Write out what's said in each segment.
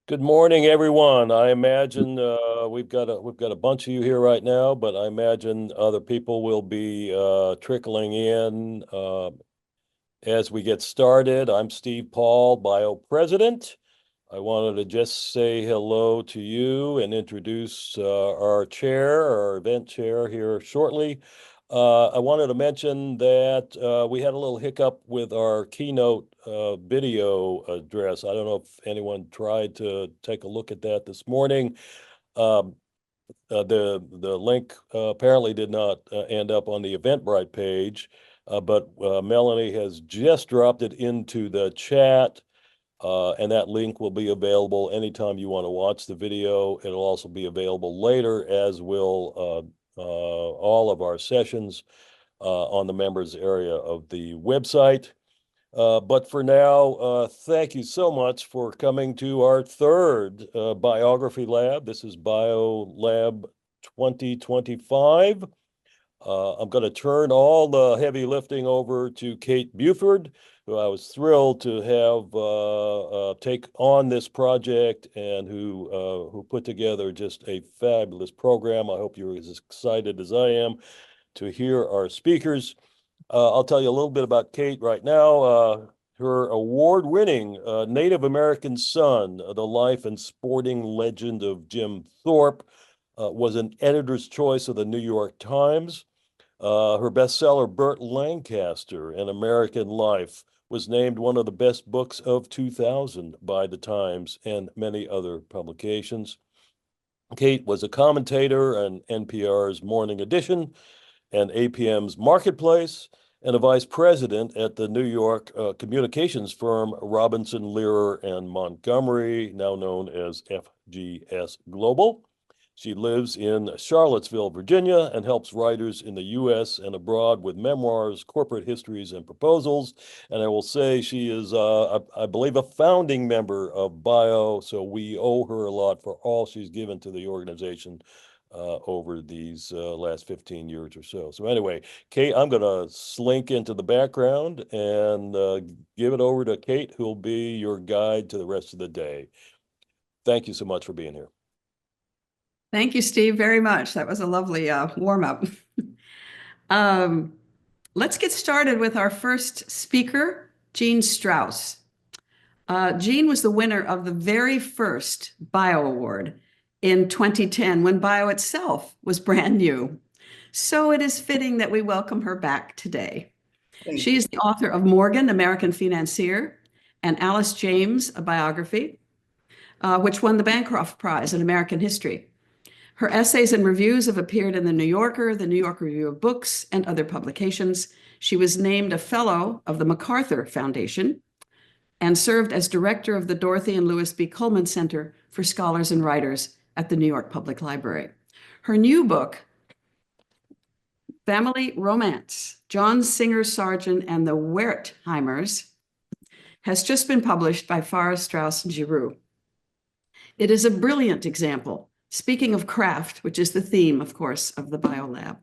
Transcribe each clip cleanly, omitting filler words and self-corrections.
Good morning, everyone. I imagine we've got a bunch of you here right now, but I imagine other people will be trickling in as we get started. I'm Steve Paul, Bio President. I wanted to just say hello to you and introduce our event chair here shortly. I wanted to mention that we had a little hiccup with our keynote video address. I don't know if anyone tried to take a look at that this morning. Um, the link apparently did not end up on the Eventbrite page, but Melanie has just dropped it into the chat. And that link will be available anytime you want to watch the video. It'll also be available later, as will all of our sessions on the members area of the website. But for now, thank you so much for coming to our third Biography Lab. This is Bio Lab 2025. I'm going to turn all the heavy lifting over to Kate Buford, who I was thrilled to have take on this project and who put together just a fabulous program. I hope you're as excited as I am to hear our speakers. I'll tell you a little bit about Kate right now. Her award-winning Native American Son, The Life and Sporting Legend of Jim Thorpe, was an editor's choice of the New York Times. Her bestseller, Burt Lancaster, An American Life, was named one of the best books of 2000 by the Times and many other publications. Kate was a commentator on NPR's Morning Edition and APM's Marketplace, and a vice president at the New York communications firm Robinson, Learer and Montgomery, now known as FGS Global. She lives in Charlottesville, Virginia, and helps writers in the U.S. and abroad with memoirs, corporate histories, and proposals. And I will say she is, I believe, a founding member of Bio, so we owe her a lot for all she's given to the organization over these last 15 years or so. So anyway, Kate, I'm going to slink into the background and give it over to Kate, who'll be your guide to the rest of the day. Thank you so much for being here. Thank you, Steve, very much. That was a lovely warm-up. Let's get started with our first speaker, Jean Strouse. Jean was the winner of the very first Bio Award in 2010, when Bio itself was brand new. So it is fitting that we welcome her back today. She is the author of Morgan, American Financier, and Alice James, a biography, which won the Bancroft Prize in American History. Her essays and reviews have appeared in The New Yorker, the New York Review of Books, and other publications. She was named a fellow of the MacArthur Foundation and served as director of the Dorothy and Lewis B. Cullman Center for Scholars and Writers at the New York Public Library. Her new book, Family Romance, John Singer Sargent and the Wertheimers, has just been published by Farrar, Straus and Giroux. It is a brilliant example, speaking of craft, which is the theme, of course, of the BioLab,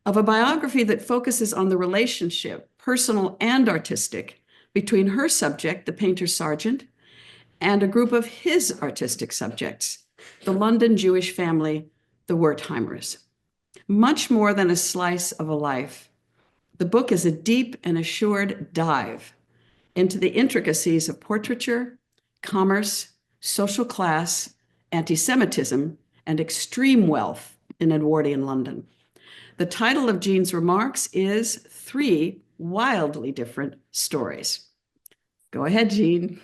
of a biography that focuses on the relationship, personal and artistic, between her subject, the painter Sargent, and a group of his artistic subjects, the London Jewish family, the Wertheimers. Much more than a slice of a life, the book is a deep and assured dive into the intricacies of portraiture, commerce, social class, anti-Semitism, and extreme wealth in Edwardian London. The title of Jean's remarks is Three Wildly Different Stories. Go ahead, Jean.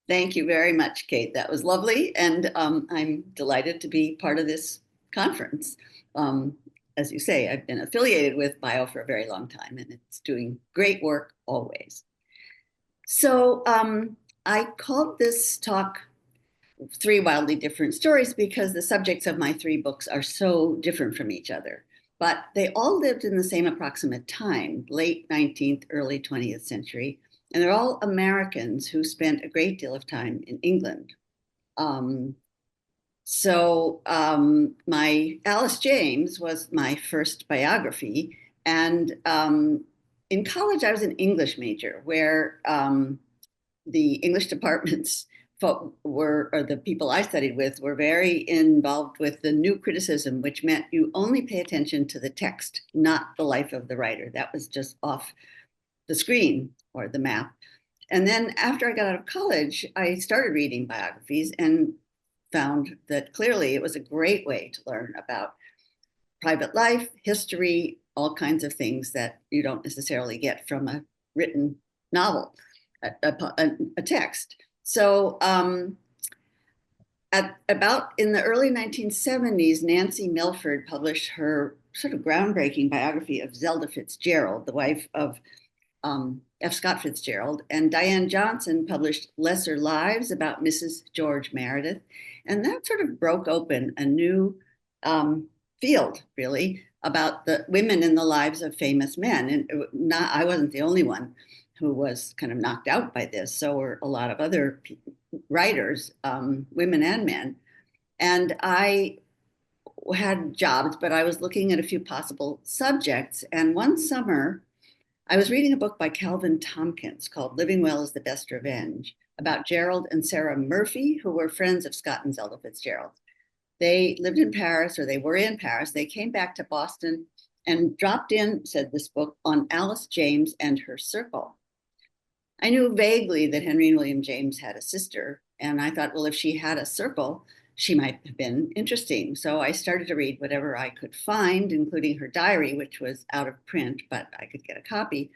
Thank you very much, Kate. That was lovely, and I'm delighted to be part of this conference. As you say, I've been affiliated with Bio for a very long time, and it's doing great work always. So I called this talk Three Wildly Different Stories because the subjects of my three books are so different from each other, but they all lived in the same approximate time, late 19th, early 20th century, and they're all Americans who spent a great deal of time in England. My Alice James was my first biography, and in college I was an English major, where the English departments or the people I studied with were very involved with the new criticism, which meant you only pay attention to the text, not the life of the writer. That was just off the screen or the map. And then after I got out of college, I started reading biographies and found that clearly it was a great way to learn about private life, history, all kinds of things that you don't necessarily get from a written novel, a text. So about in the early 1970s, Nancy Milford published her sort of groundbreaking biography of Zelda Fitzgerald, the wife of F. Scott Fitzgerald, and Diane Johnson published Lesser Lives about Mrs. George Meredith. And that sort of broke open a new field, really, about the women in the lives of famous men. And I wasn't the only one who was kind of knocked out by this. So were a lot of other writers, women and men. And I had jobs, but I was looking at a few possible subjects. And one summer, I was reading a book by Calvin Tompkins called Living Well is the Best Revenge, about Gerald and Sarah Murphy, who were friends of Scott and Zelda Fitzgerald. They lived in Paris, or they were in Paris. They came back to Boston and dropped in, said this book, on Alice James and her circle. I knew vaguely that Henry and William James had a sister, and I thought, well, if she had a circle, she might have been interesting. So I started to read whatever I could find, including her diary, which was out of print, but I could get a copy,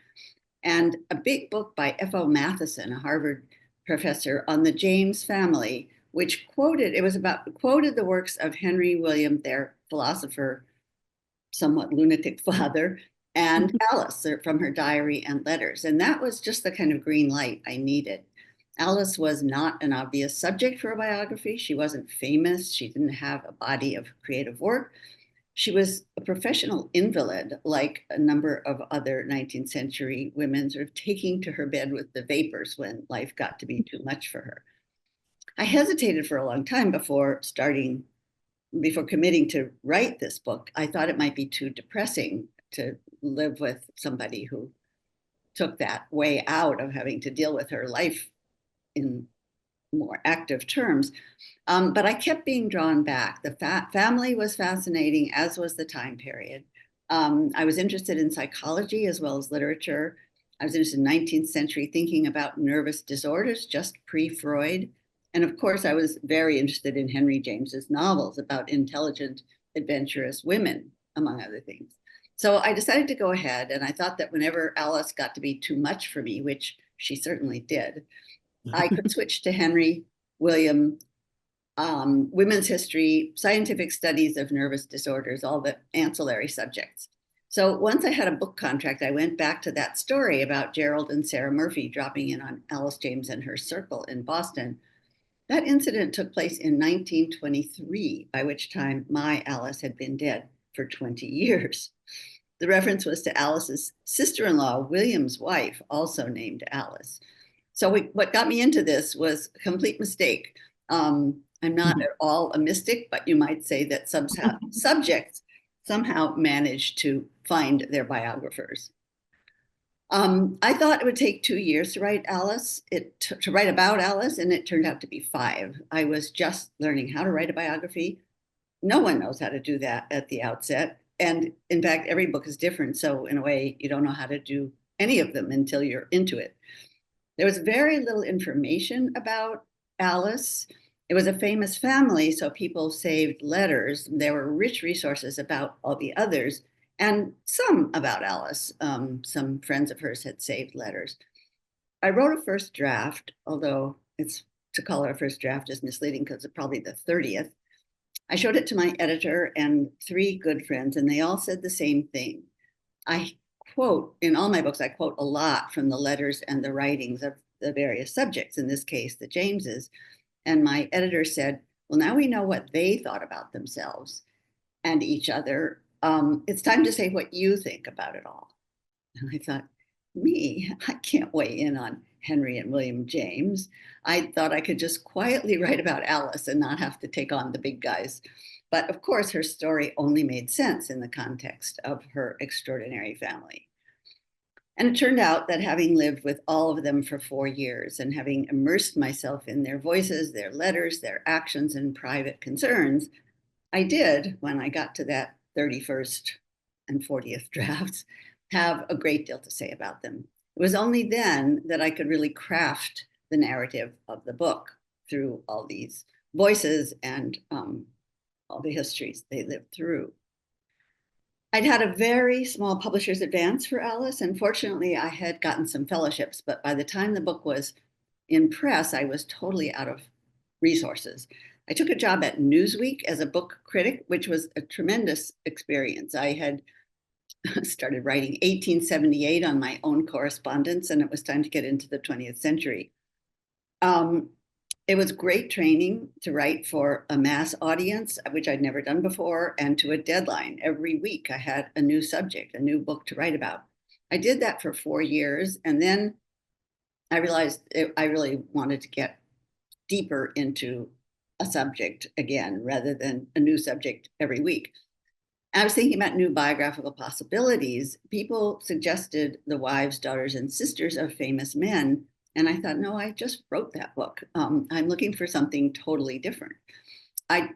and a big book by F.O. Matheson, a Harvard professor, on the James family, which quoted the works of Henry William, their philosopher, somewhat lunatic father, and Alice from her diary and letters. And that was just the kind of green light I needed. Alice was not an obvious subject for a biography. She wasn't famous. She didn't have a body of creative work. She was a professional invalid, like a number of other 19th century women, sort of taking to her bed with the vapors when life got to be too much for her. I hesitated for a long time before committing to write this book. I thought it might be too depressing to live with somebody who took that way out of having to deal with her life in more active terms. But I kept being drawn back. The family was fascinating, as was the time period. I was interested in psychology as well as literature. I was interested in 19th century thinking about nervous disorders, just pre-Freud. And of course, I was very interested in Henry James's novels about intelligent, adventurous women, among other things. So I decided to go ahead, and I thought that whenever Alice got to be too much for me, which she certainly did, I could switch to Henry William, women's history, scientific studies of nervous disorders, all the ancillary subjects. So once I had a book contract, I went back to that story about Gerald and Sarah Murphy dropping in on Alice James and her circle in Boston. That incident took place in 1923, by which time my Alice had been dead for 20 years. The reference was to Alice's sister-in-law, William's wife, also named Alice. So what got me into this was a complete mistake. I'm not at all a mystic, but you might say that subjects somehow managed to find their biographers. I thought it would take 2 years to write to write about Alice, and it turned out to be 5. I was just learning how to write a biography. No one knows how to do that at the outset. And in fact, every book is different. So in a way, you don't know how to do any of them until you're into it. There was very little information about Alice. It was a famous family, so people saved letters. There were rich resources about all the others, and some about Alice. Some friends of hers had saved letters. I wrote a first draft, although to call it a first draft is misleading because it's probably the 30th. I showed it to my editor and 3 good friends, and they all said the same thing. I quote, in all my books, I quote a lot from the letters and the writings of the various subjects, in this case, the Jameses. And my editor said, well, now we know what they thought about themselves and each other. It's time to say what you think about it all. And I thought, me, I can't weigh in on Henry and William James. I thought I could just quietly write about Alice and not have to take on the big guys. But of course, her story only made sense in the context of her extraordinary family. And it turned out that having lived with all of them for 4 years and having immersed myself in their voices, their letters, their actions, and private concerns, I did, when I got to that 31st and 40th drafts, have a great deal to say about them. It was only then that I could really craft the narrative of the book through all these voices and all the histories they lived through. I'd had a very small publisher's advance for Alice, and fortunately I had gotten some fellowships, but by the time the book was in press, I was totally out of resources. I took a job at Newsweek as a book critic, which was a tremendous experience. I had started writing 1878 on my own correspondence, and it was time to get into the 20th century. It was great training to write for a mass audience, which I'd never done before, and to a deadline. Every week I had a new subject, a new book to write about. I did that for 4 years, and then I realized I really wanted to get deeper into a subject again, rather than a new subject every week. I was thinking about new biographical possibilities. People suggested the wives, daughters, and sisters of famous men. And I thought, no, I just wrote that book. I'm looking for something totally different. I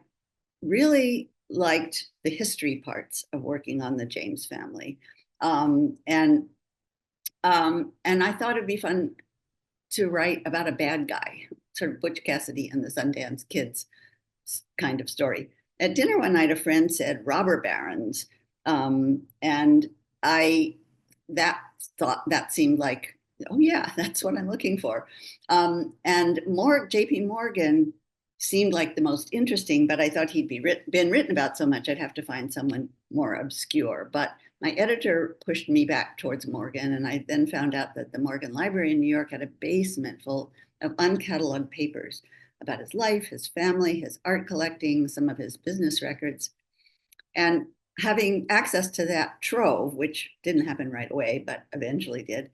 really liked the history parts of working on the James family. And I thought it'd be fun to write about a bad guy, sort of Butch Cassidy and the Sundance Kids kind of story. At dinner one night, a friend said robber barons. And that seemed like, oh yeah, that's what I'm looking for. And J.P. Morgan seemed like the most interesting, but I thought he'd been written about so much, I'd have to find someone more obscure. But my editor pushed me back towards Morgan, and I then found out that the Morgan Library in New York had a basement full of uncatalogued papers about his life, his family, his art collecting, some of his business records. And having access to that trove, which didn't happen right away, but eventually did,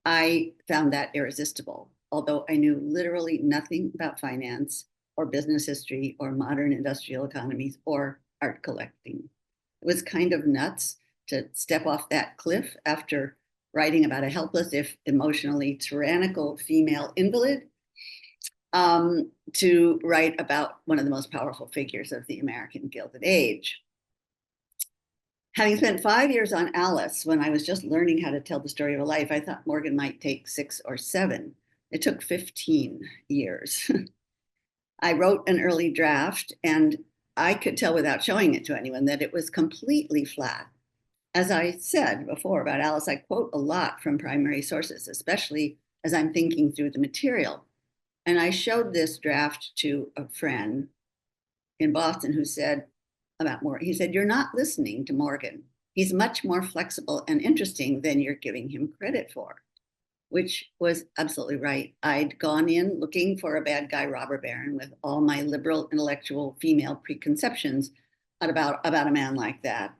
I found that irresistible, although I knew literally nothing about finance or business history or modern industrial economies or art collecting. It was kind of nuts to step off that cliff after writing about a helpless, if emotionally tyrannical female invalid, to write about one of the most powerful figures of the American Gilded Age. Having spent 5 years on Alice, when I was just learning how to tell the story of a life, I thought Morgan might take 6 or 7. It took 15 years. I wrote an early draft, and I could tell without showing it to anyone that it was completely flat. As I said before about Alice, I quote a lot from primary sources, especially as I'm thinking through the material. And I showed this draft to a friend in Boston who said about Morgan, he said, "You're not listening to Morgan. He's much more flexible and interesting than you're giving him credit for," which was absolutely right. I'd gone in looking for a bad guy robber baron with all my liberal intellectual female preconceptions about a man like that.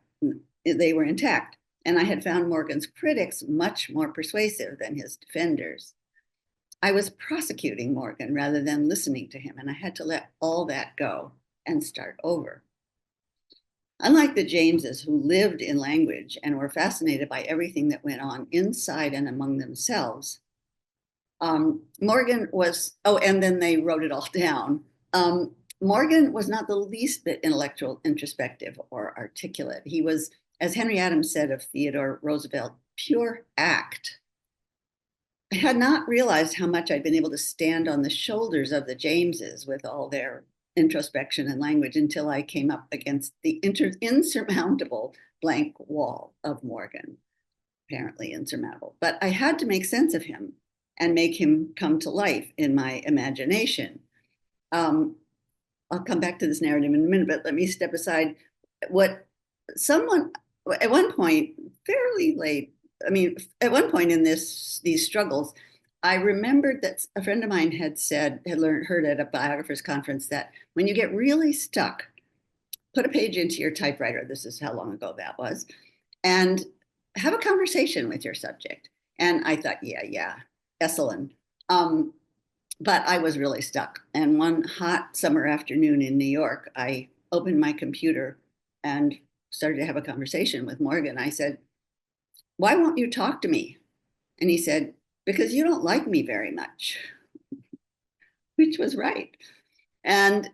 They were intact. And I had found Morgan's critics much more persuasive than his defenders. I was prosecuting Morgan rather than listening to him, and I had to let all that go and start over. Unlike the Jameses, who lived in language and were fascinated by everything that went on inside and among themselves, Morgan was, and then they wrote it all down. Morgan was not the least bit intellectual, introspective, or articulate. He was, as Henry Adams said of Theodore Roosevelt, pure act. I had not realized how much I'd been able to stand on the shoulders of the Jameses with all their introspection and language until I came up against the insurmountable blank wall of Morgan, apparently insurmountable. But I had to make sense of him and make him come to life in my imagination. I'll come back to this narrative in a minute, but let me step aside. What someone, at one point, fairly late, at one point in these struggles, I remembered that a friend of mine had heard at a biographers conference that when you get really stuck, put a page into your typewriter, this is how long ago that was, and have a conversation with your subject. And I thought, yeah, excellent. But I was really stuck. And one hot summer afternoon in New York, I opened my computer and started to have a conversation with Morgan. I said, "Why won't you talk to me? And he said, because you don't like me very much, which was right. And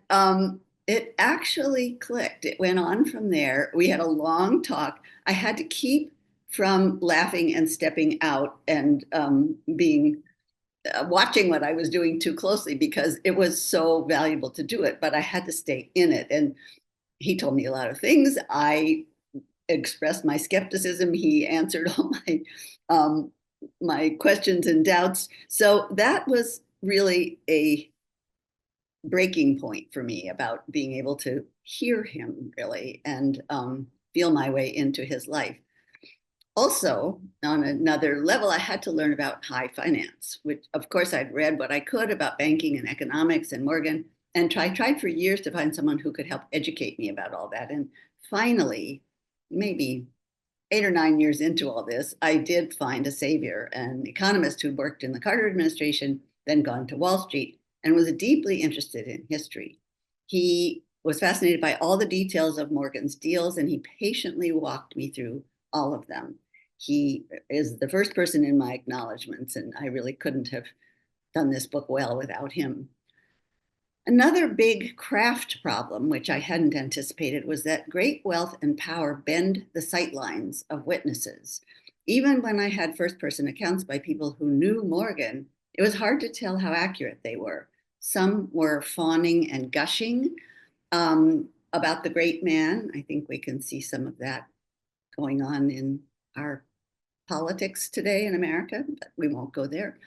it actually clicked. It went on from there. We had a long talk. I had to keep from laughing and stepping out and being watching what I was doing too closely because it was so valuable to do it, but I had to stay in it. And he told me a lot of things. I expressed my skepticism. He answered all my questions and doubts. So that was really a breaking point for me about being able to hear him really and feel my way into his life. Also, on another level, I had to learn about high finance, which of course I'd read what I could about banking and economics and Morgan, and tried for years to find someone who could help educate me about all that. And finally, maybe 8 or 9 years into all this, I did find a savior, an economist who worked in the Carter administration, then gone to Wall Street, and was deeply interested in history. He was fascinated by all the details of Morgan's deals, and he patiently walked me through all of them. He is the first person in my acknowledgments, and I really couldn't have done this book well without him. Another big craft problem, which I hadn't anticipated, was that great wealth and power bend the sightlines of witnesses. Even when I had first-person accounts by people who knew Morgan, it was hard to tell how accurate they were. Some were fawning and gushing about the great man. I think we can see some of that going on in our politics today in America, but we won't go there.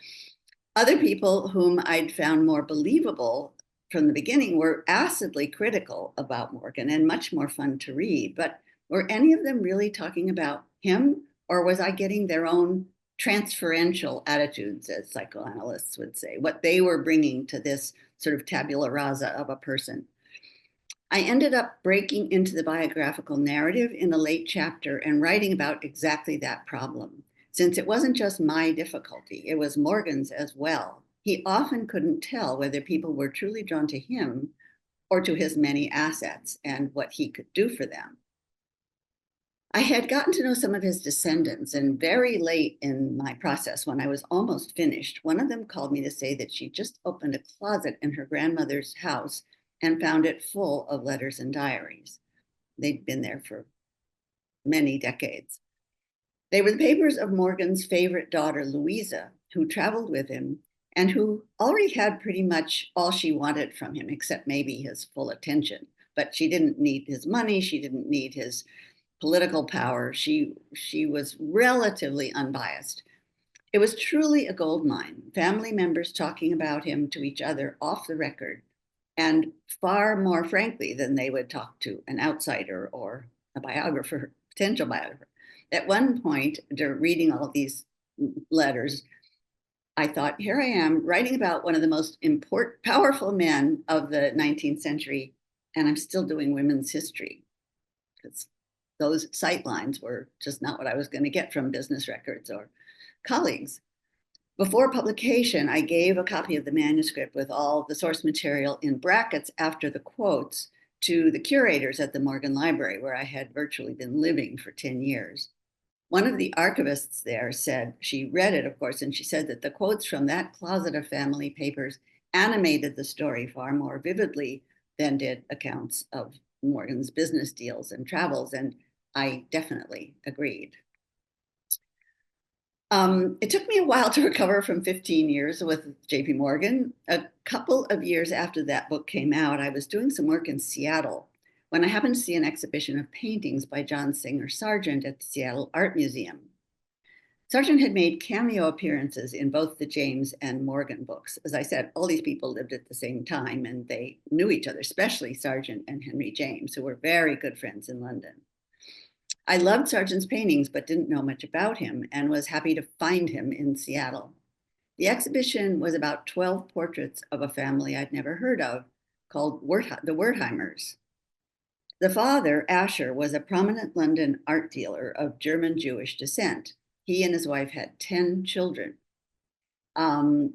Other people whom I'd found more believable from the beginning were acidly critical about Morgan and much more fun to read. But were any of them really talking about him, or was I getting their own transferential attitudes, as psychoanalysts would say, what they were bringing to this sort of tabula rasa of a person? I ended up breaking into the biographical narrative in a late chapter and writing about exactly that problem. Since it wasn't just my difficulty, it was Morgan's as well. He often couldn't tell whether people were truly drawn to him or to his many assets and what he could do for them. I had gotten to know some of his descendants, and very late in my process, when I was almost finished, one of them called me to say that she just opened a closet in her grandmother's house and found it full of letters and diaries. They'd been there for many decades. They were the papers of Morgan's favorite daughter, Louisa, who traveled with him and who already had pretty much all she wanted from him, except maybe his full attention. But she didn't need his money. She didn't need his political power. She was relatively unbiased. It was truly a gold mine, family members talking about him to each other off the record, and far more frankly than they would talk to an outsider or a biographer, potential biographer. At one point, reading all of these letters, I thought, here I am writing about one of the most important, powerful men of the 19th century, and I'm still doing women's history. Because those sightlines were just not what I was going to get from business records or colleagues. Before publication, I gave a copy of the manuscript with all the source material in brackets after the quotes to the curators at the Morgan Library, where I had virtually been living for 10 years. One of the archivists there said, she read it, of course, and she said that the quotes from that closet of family papers animated the story far more vividly than did accounts of Morgan's business deals and travels, and I definitely agreed. It took me a while to recover from 15 years with JP Morgan. A couple of years after that book came out, I was doing some work in Seattle when I happened to see an exhibition of paintings by Singer Sargent at the Seattle Art Museum. Sargent had made cameo appearances in both the James and Morgan books. As I said, all these people lived at the same time and they knew each other, especially Sargent and Henry James, who were very good friends in London. I loved Sargent's paintings, but didn't know much about him and was happy to find him in Seattle. The exhibition was about 12 portraits of a family I'd never heard of called the Wertheimers. The father, Asher, was a prominent London art dealer of German Jewish descent. He and his wife had 10 children. Asher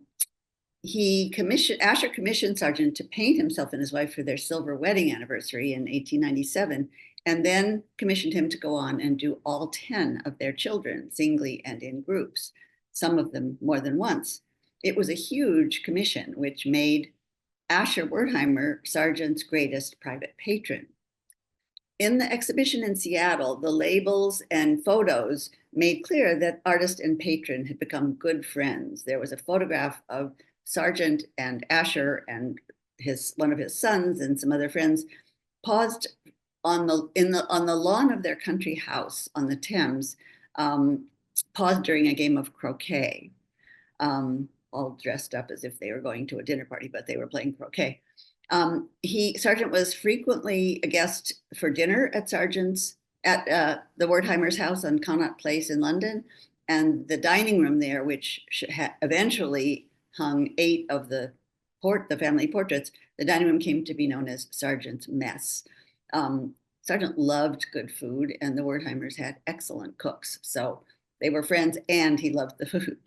commissioned Sargent to paint himself and his wife for their silver wedding anniversary in 1897, and then commissioned him to go on and do all 10 of their children, singly and in groups. some of them more than once. It was a huge commission, which made Asher Wertheimer Sargent's greatest private patron. In the exhibition in Seattle, the labels and photos made clear that artist and patron had become good friends. There was a photograph of Sargent and Asher and one of his sons and some other friends paused on the lawn of their country house on the Thames, paused during a game of croquet, all dressed up as if they were going to a dinner party, but they were playing croquet. Sargent was frequently a guest for dinner at the Wertheimers' house on Connaught Place in London, and the dining room there, which eventually hung 8 of the family portraits, the dining room came to be known as Sargent's Mess. Sargent loved good food, and the Wertheimers had excellent cooks, so they were friends, and he loved the food.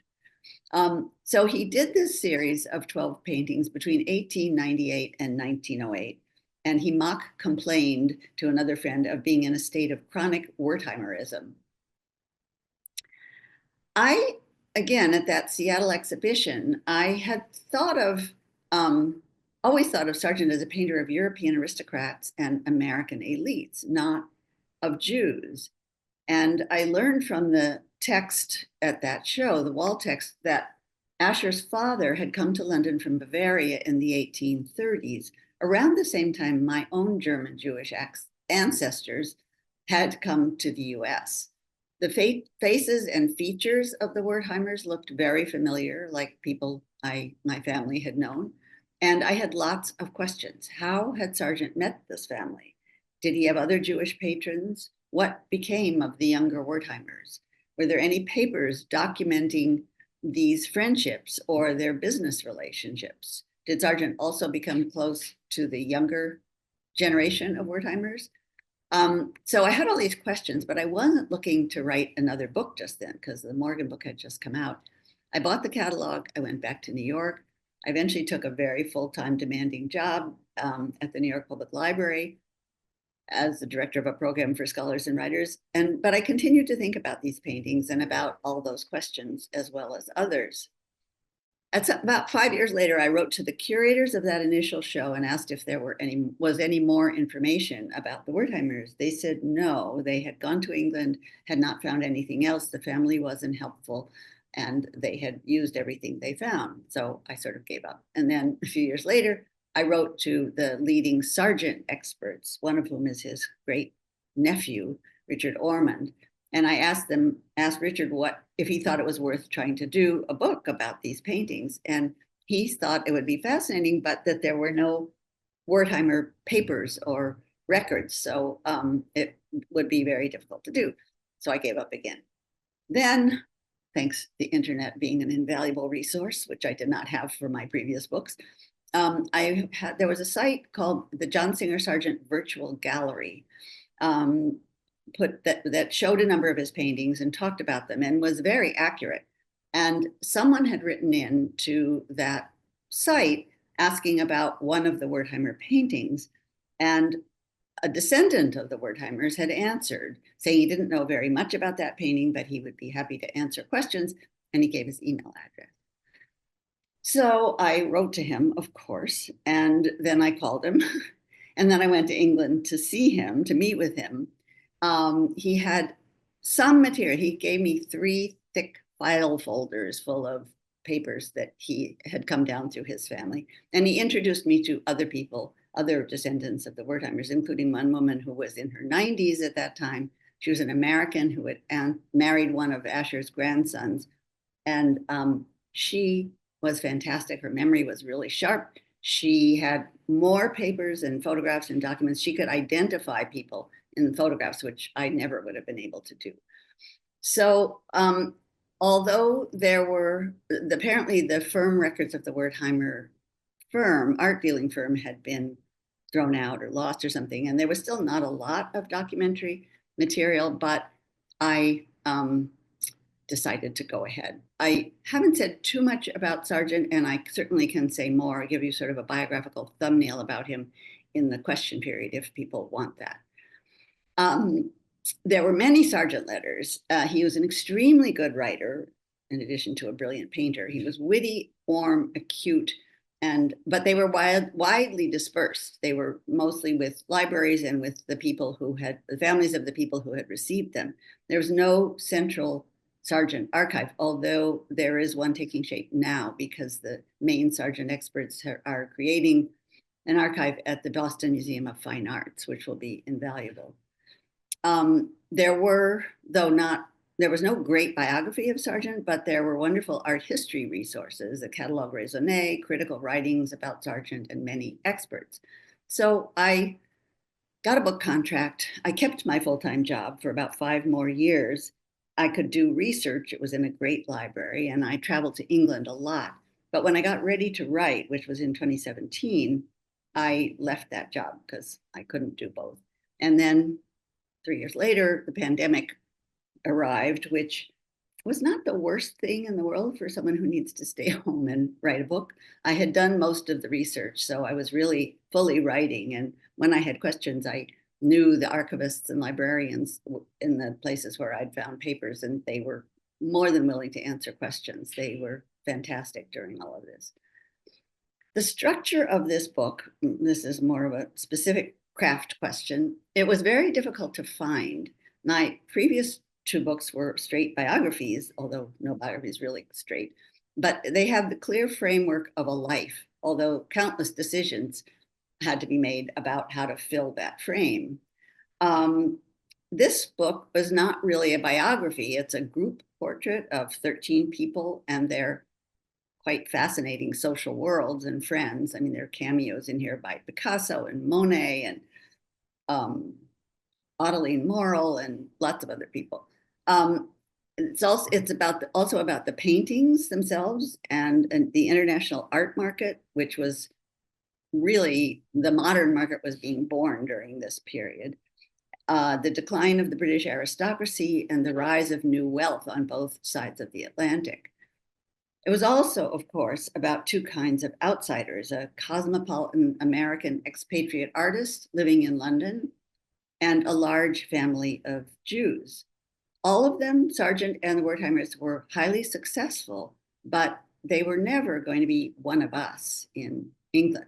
So he did this series of 12 paintings between 1898 and 1908, and he mock complained to another friend of being in a state of chronic Wertheimerism. Again, at that Seattle exhibition, I had always thought of Sargent as a painter of European aristocrats and American elites, not of Jews. And I learned from the text at that show, the wall text, that Asher's father had come to London from Bavaria in the 1830s, around the same time my own German Jewish ancestors had come to the US. The faces and features of the Wertheimers looked very familiar, like people my family had known. And I had lots of questions. How had Sargent met this family? Did he have other Jewish patrons? What became of the younger Wertheimers? Were there any papers documenting these friendships or their business relationships? Did Sargent also become close to the younger generation of Wertheimers? So I had all these questions, but I wasn't looking to write another book just then because the Morgan book had just come out. I bought the catalog. I went back to New York. I eventually took a very full-time demanding job at the New York Public Library as the director of a program for scholars and writers. But I continued to think about these paintings and about all those questions as well as others. About 5 years later, I wrote to the curators of that initial show and asked if there was any more information about the Wertheimers. They said no, they had gone to England, had not found anything else. The family wasn't helpful, and they had used everything they found. So I sort of gave up. And then a few years later, I wrote to the leading Sargent experts, one of whom is his great nephew, Richard Ormond. And I asked Richard if he thought it was worth trying to do a book about these paintings. And he thought it would be fascinating, but that there were no Wertheimer papers or records. So it would be very difficult to do. So I gave up again. Then, thanks to the internet being an invaluable resource, which I did not have for my previous books, there was a site called the John Singer Sargent Virtual Gallery that showed a number of his paintings and talked about them and was very accurate. And someone had written in to that site asking about one of the Wertheimer paintings, and a descendant of the Wertheimers had answered, saying he didn't know very much about that painting, but he would be happy to answer questions, and he gave his email address. So I wrote to him, of course, and then I called him, and then I went to England to see him, to meet with him. He had some material. He gave me 3 thick file folders full of papers that he had come down through his family. And he introduced me to other people, other descendants of the Wertheimers, including one woman who was in her 90s at that time. She was an American who had married one of Asher's grandsons. And she was fantastic. Her memory was really sharp. She had more papers and photographs and documents. She could identify people in photographs, which I never would have been able to do. So although there were, apparently the firm records of the Wertheimer firm, art dealing firm, had been thrown out or lost or something, and there was still not a lot of documentary material, but I decided to go ahead. I haven't said too much about Sargent, and I certainly can say more. I'll give you sort of a biographical thumbnail about him in the question period if people want that. There were many Sargent letters. He was an extremely good writer, in addition to a brilliant painter. He was witty, warm, acute, but they were widely dispersed. They were mostly with libraries and with the families of the people who had received them. There was no central Sargent archive, although there is one taking shape now because the main Sargent experts are creating an archive at the Boston Museum of Fine Arts, which will be invaluable. There was no great biography of Sargent, but there were wonderful art history resources, a catalogue raisonné, critical writings about Sargent, and many experts. So I got a book contract. I kept my full-time job for about 5 more years. I could do research. It was in a great library, and I traveled to England a lot. But when I got ready to write, which was in 2017, I left that job because I couldn't do both. And then 3 years later, the pandemic arrived, which was not the worst thing in the world for someone who needs to stay home and write a book. I had done most of the research, so I was really fully writing. And when I had questions, I knew the archivists and librarians in the places where I'd found papers, and they were more than willing to answer questions. They were fantastic during all of this. The structure of this book, this is more of a specific craft question. It was very difficult to find. My previous 2 books were straight biographies, although no biography is really straight, but they have the clear framework of a life, although countless decisions had to be made about how to fill that frame. This book was not really a biography. It's a group portrait of 13 people and their quite fascinating social worlds and friends. I mean, there are cameos in here by Picasso and Monet and Adeline Morel and lots of other people. It's also about the paintings themselves and the international art market, which was really, the modern market was being born during this period. The decline of the British aristocracy and the rise of new wealth on both sides of the Atlantic. It was also, of course, about 2 kinds of outsiders, a cosmopolitan American expatriate artist living in London and a large family of Jews. All of them, Sargent and the Wertheimers, were highly successful, but they were never going to be one of us in England.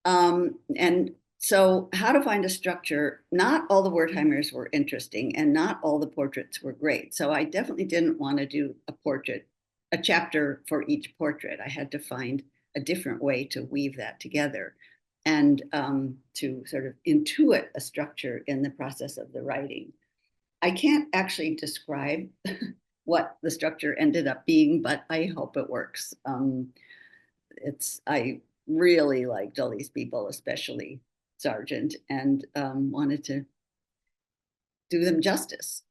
And so how to find a structure, not all the Wertheimers were interesting and not all the portraits were great. So I definitely didn't want to do a chapter for each portrait. I had to find a different way to weave that together and to sort of intuit a structure in the process of the writing. I can't actually describe what the structure ended up being, but I hope it works. I really liked all these people, especially Sargent, and wanted to do them justice.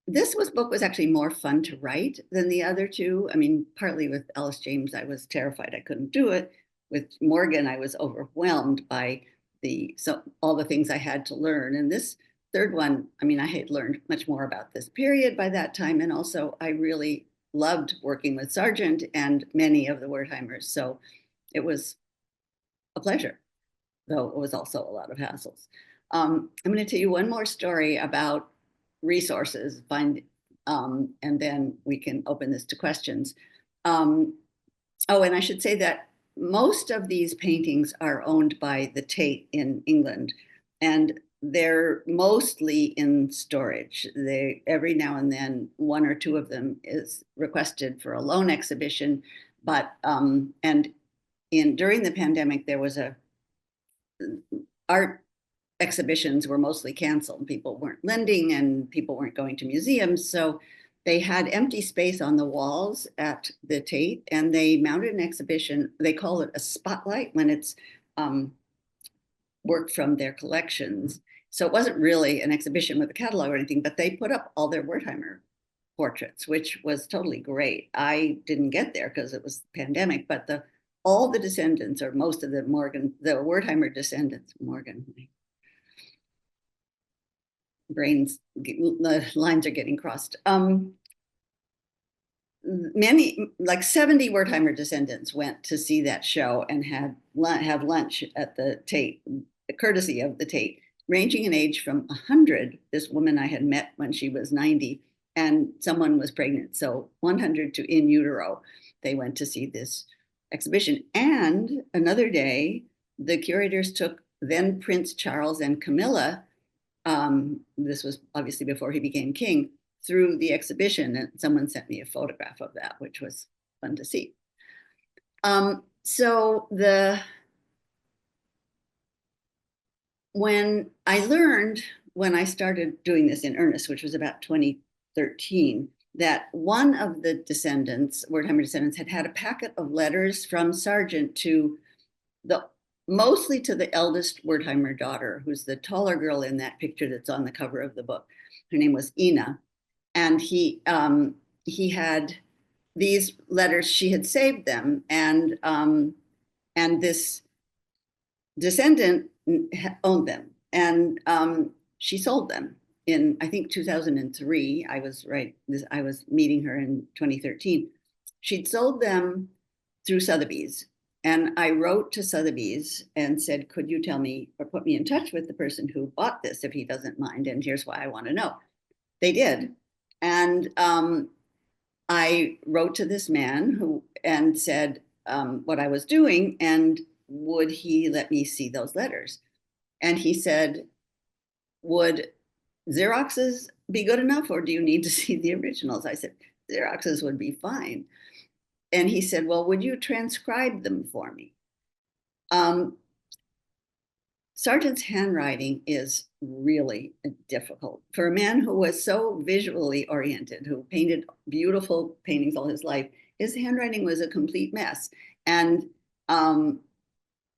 This book was actually more fun to write than the other 2. I mean, partly with Ellis James, I was terrified I couldn't do it. With Morgan, I was overwhelmed by all the things I had to learn. And this 3rd one, I mean, I had learned much more about this period by that time. And also, I really loved working with Sargent and many of the Wertheimers. So it was a pleasure, though it was also a lot of hassles. I'm going to tell you one more story about resources, and then we can open this to questions. And I should say that most of these paintings are owned by the Tate in England, and they're mostly in storage. Every now and then, 1 or 2 of them is requested for a loan exhibition, but during the pandemic, there was art exhibitions were mostly canceled. People weren't lending and people weren't going to museums. So they had empty space on the walls at the Tate, and they mounted an exhibition. They call it a spotlight when it's work from their collections. So it wasn't really an exhibition with a catalog or anything, but they put up all their Wertheimer portraits, which was totally great. I didn't get there because it was the pandemic, but all the descendants, or most of the Wertheimer descendants, the lines are getting crossed. Many, like 70 Wertheimer descendants went to see that show and have lunch at the Tate, courtesy of the Tate, ranging in age from 100, this woman I had met when she was 90, and someone was pregnant. So 100 to in utero, they went to see this exhibition. And another day, the curators took then Prince Charles and Camilla, this was obviously before he became king, through the exhibition. And someone sent me a photograph of that, which was fun to see. So when I learned, when I started doing this in earnest, which was about 2013, that one of the descendants, Wertheimer descendants, had a packet of letters from Sargent to mostly to the eldest Wertheimer daughter, who's the taller girl in that picture that's on the cover of the book. Her name was Ina. And he had these letters, she had saved them, and this descendant owned them, and she sold them in, I think, 2003. I was meeting her in 2013. She'd sold them through Sotheby's, and I wrote to Sotheby's and said, could you tell me or put me in touch with the person who bought this if he doesn't mind, and here's why I want to know. They did, and I wrote to this man and said what I was doing, and would he let me see those letters? And he said, would Xeroxes be good enough, or do you need to see the originals? I said, Xeroxes would be fine. And he said, well, would you transcribe them for me? Sargent's handwriting is really difficult. For a man who was so visually oriented, who painted beautiful paintings all his life, his handwriting was a complete mess. And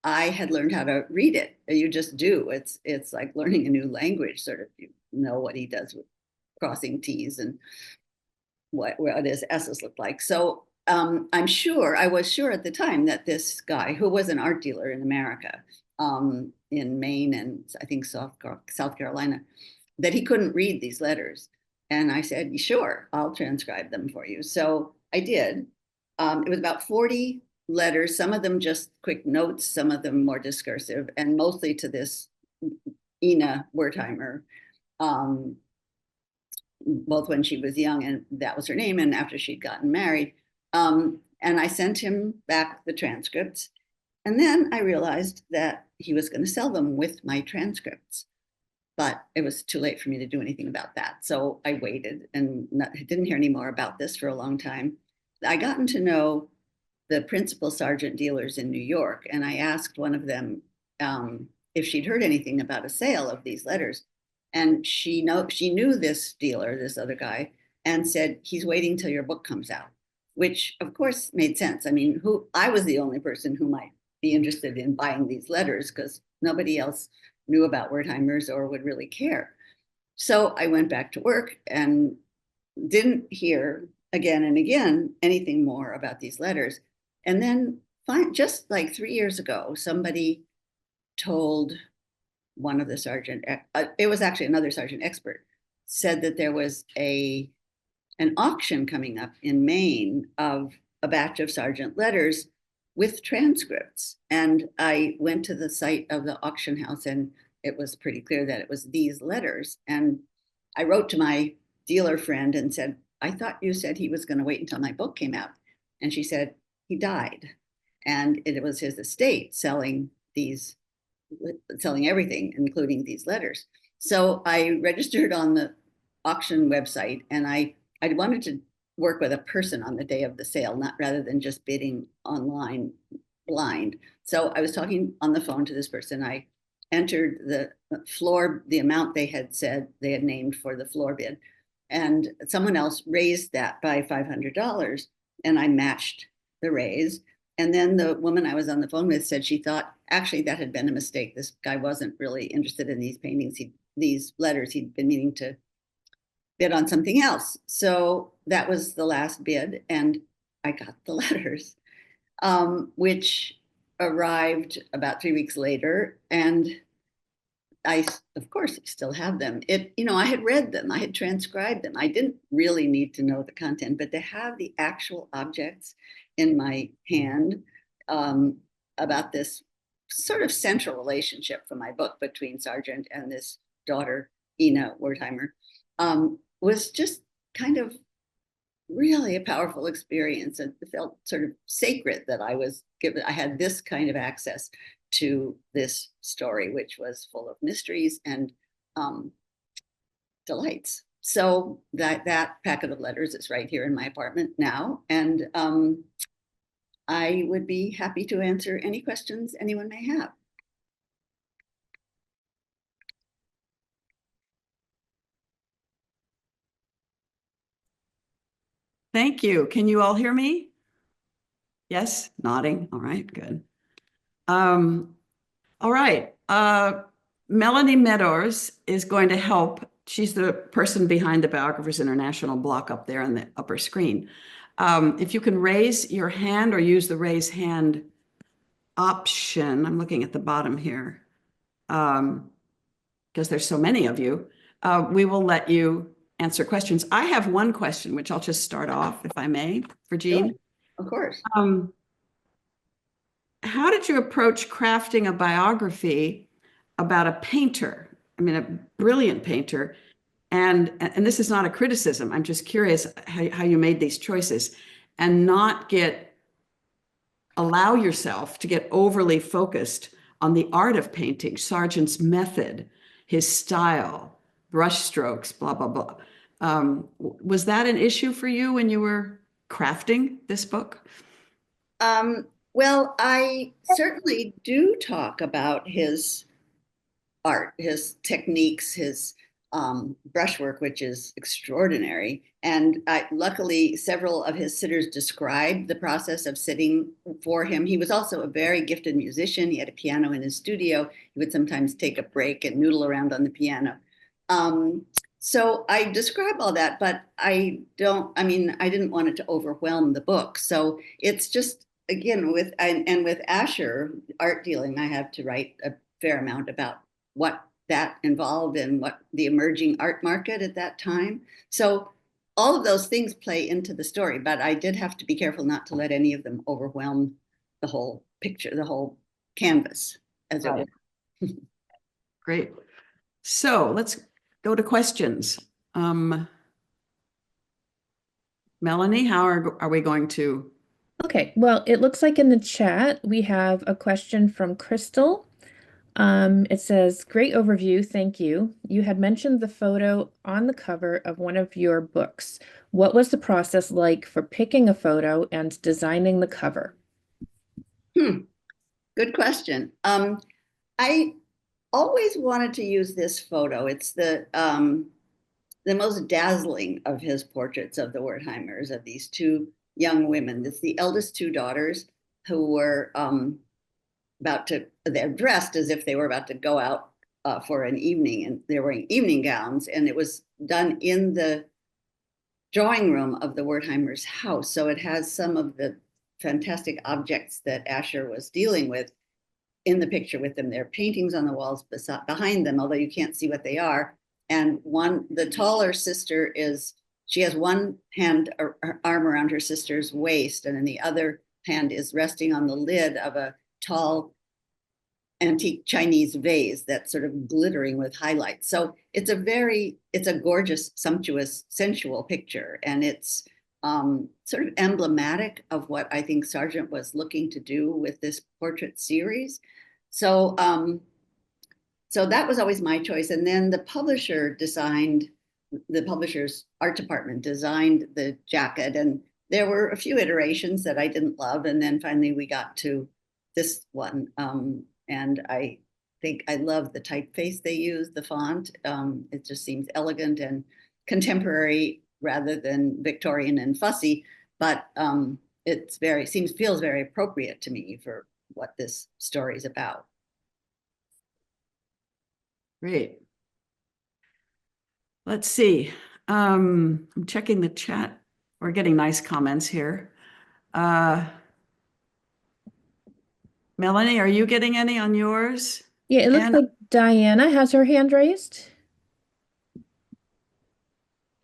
I had learned how to read it. You just do. It's like learning a new language, sort of. You know what he does with crossing T's and what his S's look like. So I was sure at the time that this guy, who was an art dealer in America, in Maine and I think South Carolina, that he couldn't read these letters. And I said, sure, I'll transcribe them for you. So I did. It was about 40 letters, some of them just quick notes, some of them more discursive, and mostly to this Ina Wertheimer, both when she was young, and that was her name, and after she'd gotten married. And I sent him back the transcripts. And then I realized that he was going to sell them with my transcripts, but it was too late for me to do anything about that. So I waited and didn't hear any more about this for a long time. I gotten to know the principal Sargent dealers in New York, and I asked one of them if she'd heard anything about a sale of these letters. And she knew this dealer, this other guy, and said, he's waiting till your book comes out, which of course made sense. I mean, I was the only person who might be interested in buying these letters because nobody else knew about Wertheimers or would really care. So I went back to work and didn't hear again and again anything more about these letters. And then just like 3 years ago, somebody told one of the Sargent, it was actually another Sargent expert, said that there was an auction coming up in Maine of a batch of Sargent letters with transcripts. And I went to the site of the auction house, and it was pretty clear that it was these letters. And I wrote to my dealer friend and said, I thought you said he was going to wait until my book came out. And she said, he died. And it was his estate selling everything, including these letters. So I registered on the auction website, and I wanted to work with a person on the day of the sale, rather than just bidding online blind. So I was talking on the phone to this person. I entered the amount they had said they had named for the floor bid, and someone else raised that by $500, and I matched the raise. And then the woman I was on the phone with said she thought actually that had been a mistake. This guy wasn't really interested in these paintings, these letters. He'd been meaning to bid on something else. So that was the last bid, and I got the letters, which arrived about 3 weeks later. And I, of course, still have them. I had read them, I had transcribed them. I didn't really need to know the content, but to have the actual objects in my hand about this sort of central relationship for my book between Sargent and this daughter, Ina Wertheimer, was just kind of really a powerful experience, and it felt sort of sacred that I had this kind of access to this story, which was full of mysteries and delights. So that packet of letters is right here in my apartment now, and I would be happy to answer any questions anyone may have. Thank you. Can you all hear me? Yes, nodding. All right, good. All right. Melanie Meadows is going to help. She's the person behind the Biographers International block up there on the upper screen. If you can raise your hand or use the raise hand option, I'm looking at the bottom here, because there's so many of you, we will let you answer questions. I have one question, which I'll just start off, if I may, for Jean. Sure. Of course. How did you approach crafting a biography about a painter? I mean, a brilliant painter. And this is not a criticism. I'm just curious how you made these choices and not allow yourself to get overly focused on the art of painting, Sargent's method, his style, brush strokes, blah, blah, blah. Was that an issue for you when you were crafting this book? Well, I certainly do talk about his art, his techniques, his brushwork, which is extraordinary. And luckily, several of his sitters described the process of sitting for him. He was also a very gifted musician. He had a piano in his studio. He would sometimes take a break and noodle around on the piano. So I describe all that, but I didn't want it to overwhelm the book. So it's just, again, with Asher art dealing, I have to write a fair amount about what that involved and what the emerging art market at that time. So all of those things play into the story, but I did have to be careful not to let any of them overwhelm the whole picture, the whole canvas, as it were. Great. So let's go to questions. Melanie, how are we going to? Okay, well, it looks like in the chat we have a question from Crystal. It says, great overview, thank you. You had mentioned the photo on the cover of one of your books. What was the process like for picking a photo and designing the cover? Good question. I always wanted to use this photo. It's the most dazzling of his portraits of the Wertheimers, of these two young women. It's the eldest two daughters who were they're dressed as if they were about to go out for an evening, and they're wearing evening gowns, and it was done in the drawing room of the Wertheimers' house. So it has some of the fantastic objects that Asher was dealing with in the picture with them. There are paintings on the walls behind them, although you can't see what they are. And the taller sister she has one arm around her sister's waist, and then the other hand is resting on the lid of a tall antique Chinese vase that's sort of glittering with highlights. So it's a gorgeous, sumptuous, sensual picture. And it's sort of emblematic of what I think Sargent was looking to do with this portrait series. So that was always my choice. And then the publisher's art department designed the jacket. And there were a few iterations that I didn't love. And then finally we got to this one. And I think I love the typeface they use, the font. It just seems elegant and contemporary rather than Victorian and fussy, but feels very appropriate to me for what this story is about. Great. Let's see. I'm checking the chat. We're getting nice comments here. Melanie, are you getting any on yours? Yeah, it looks like Diana has her hand raised.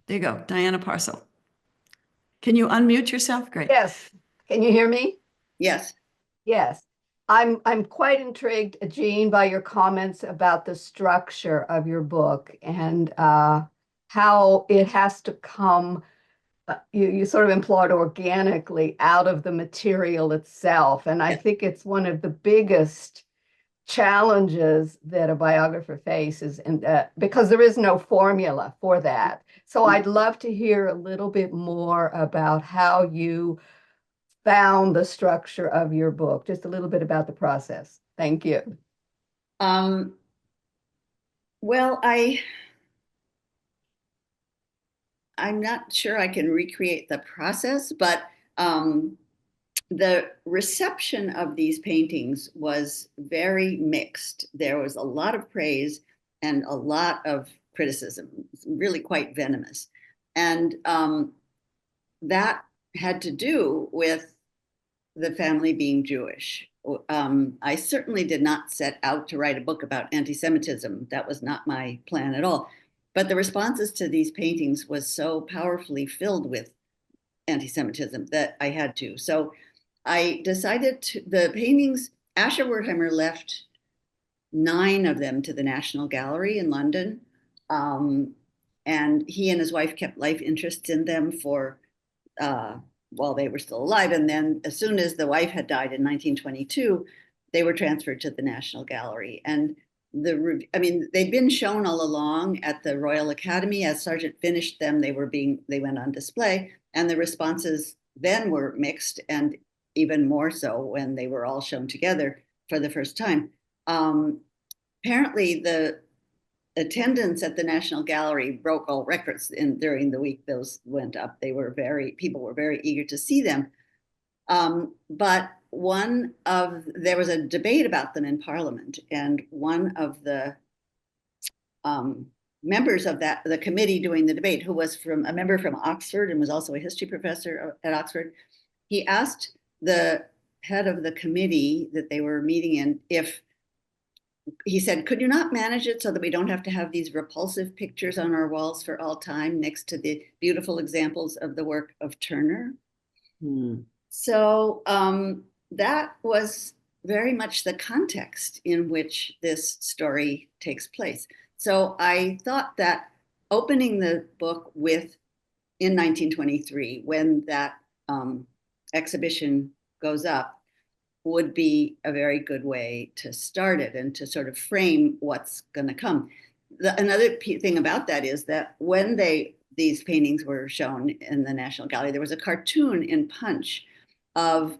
There you go, Diana Parcel. Can you unmute yourself? Great. Yes. Can you hear me? Yes. Yes. I'm quite intrigued, Jean, by your comments about the structure of your book and how how it has to come, you sort of implored organically out of the material itself. And I think it's one of the biggest challenges that a biographer faces, and because there is no formula for that. So I'd love to hear a little bit more about how you found the structure of your book, just a little bit about the process. Thank you. Well, I'm not sure I can recreate the process, but the reception of these paintings was very mixed. There was a lot of praise and a lot of criticism, really quite venomous. And that had to do with the family being Jewish. I certainly did not set out to write a book about anti-Semitism. That was not my plan at all. But the responses to these paintings was so powerfully filled with anti-Semitism that I had to. So I decided the paintings, Asher Wertheimer left 9 of them to the National Gallery in London. And he and his wife kept life interests in them for while they were still alive. And then as soon as the wife had died in 1922, they were transferred to the National Gallery. And they'd been shown all along at the Royal Academy. As Sargent finished them, they went on display, and the responses then were mixed, and even more so when they were all shown together for the first time. Apparently, the attendance at the National Gallery broke all records during the week those went up. People were very eager to see them. But there was a debate about them in Parliament, and one of the members of the committee doing the debate, who was a member from Oxford and was also a history professor at Oxford, he asked the head of the committee that they were meeting in he said, could you not manage it so that we don't have to have these repulsive pictures on our walls for all time next to the beautiful examples of the work of Turner? So that was very much the context in which this story takes place. So I thought that opening the book in 1923, when that exhibition goes up, would be a very good way to start it and to sort of frame what's going to come. Another thing about that is that when these paintings were shown in the National Gallery, there was a cartoon in Punch of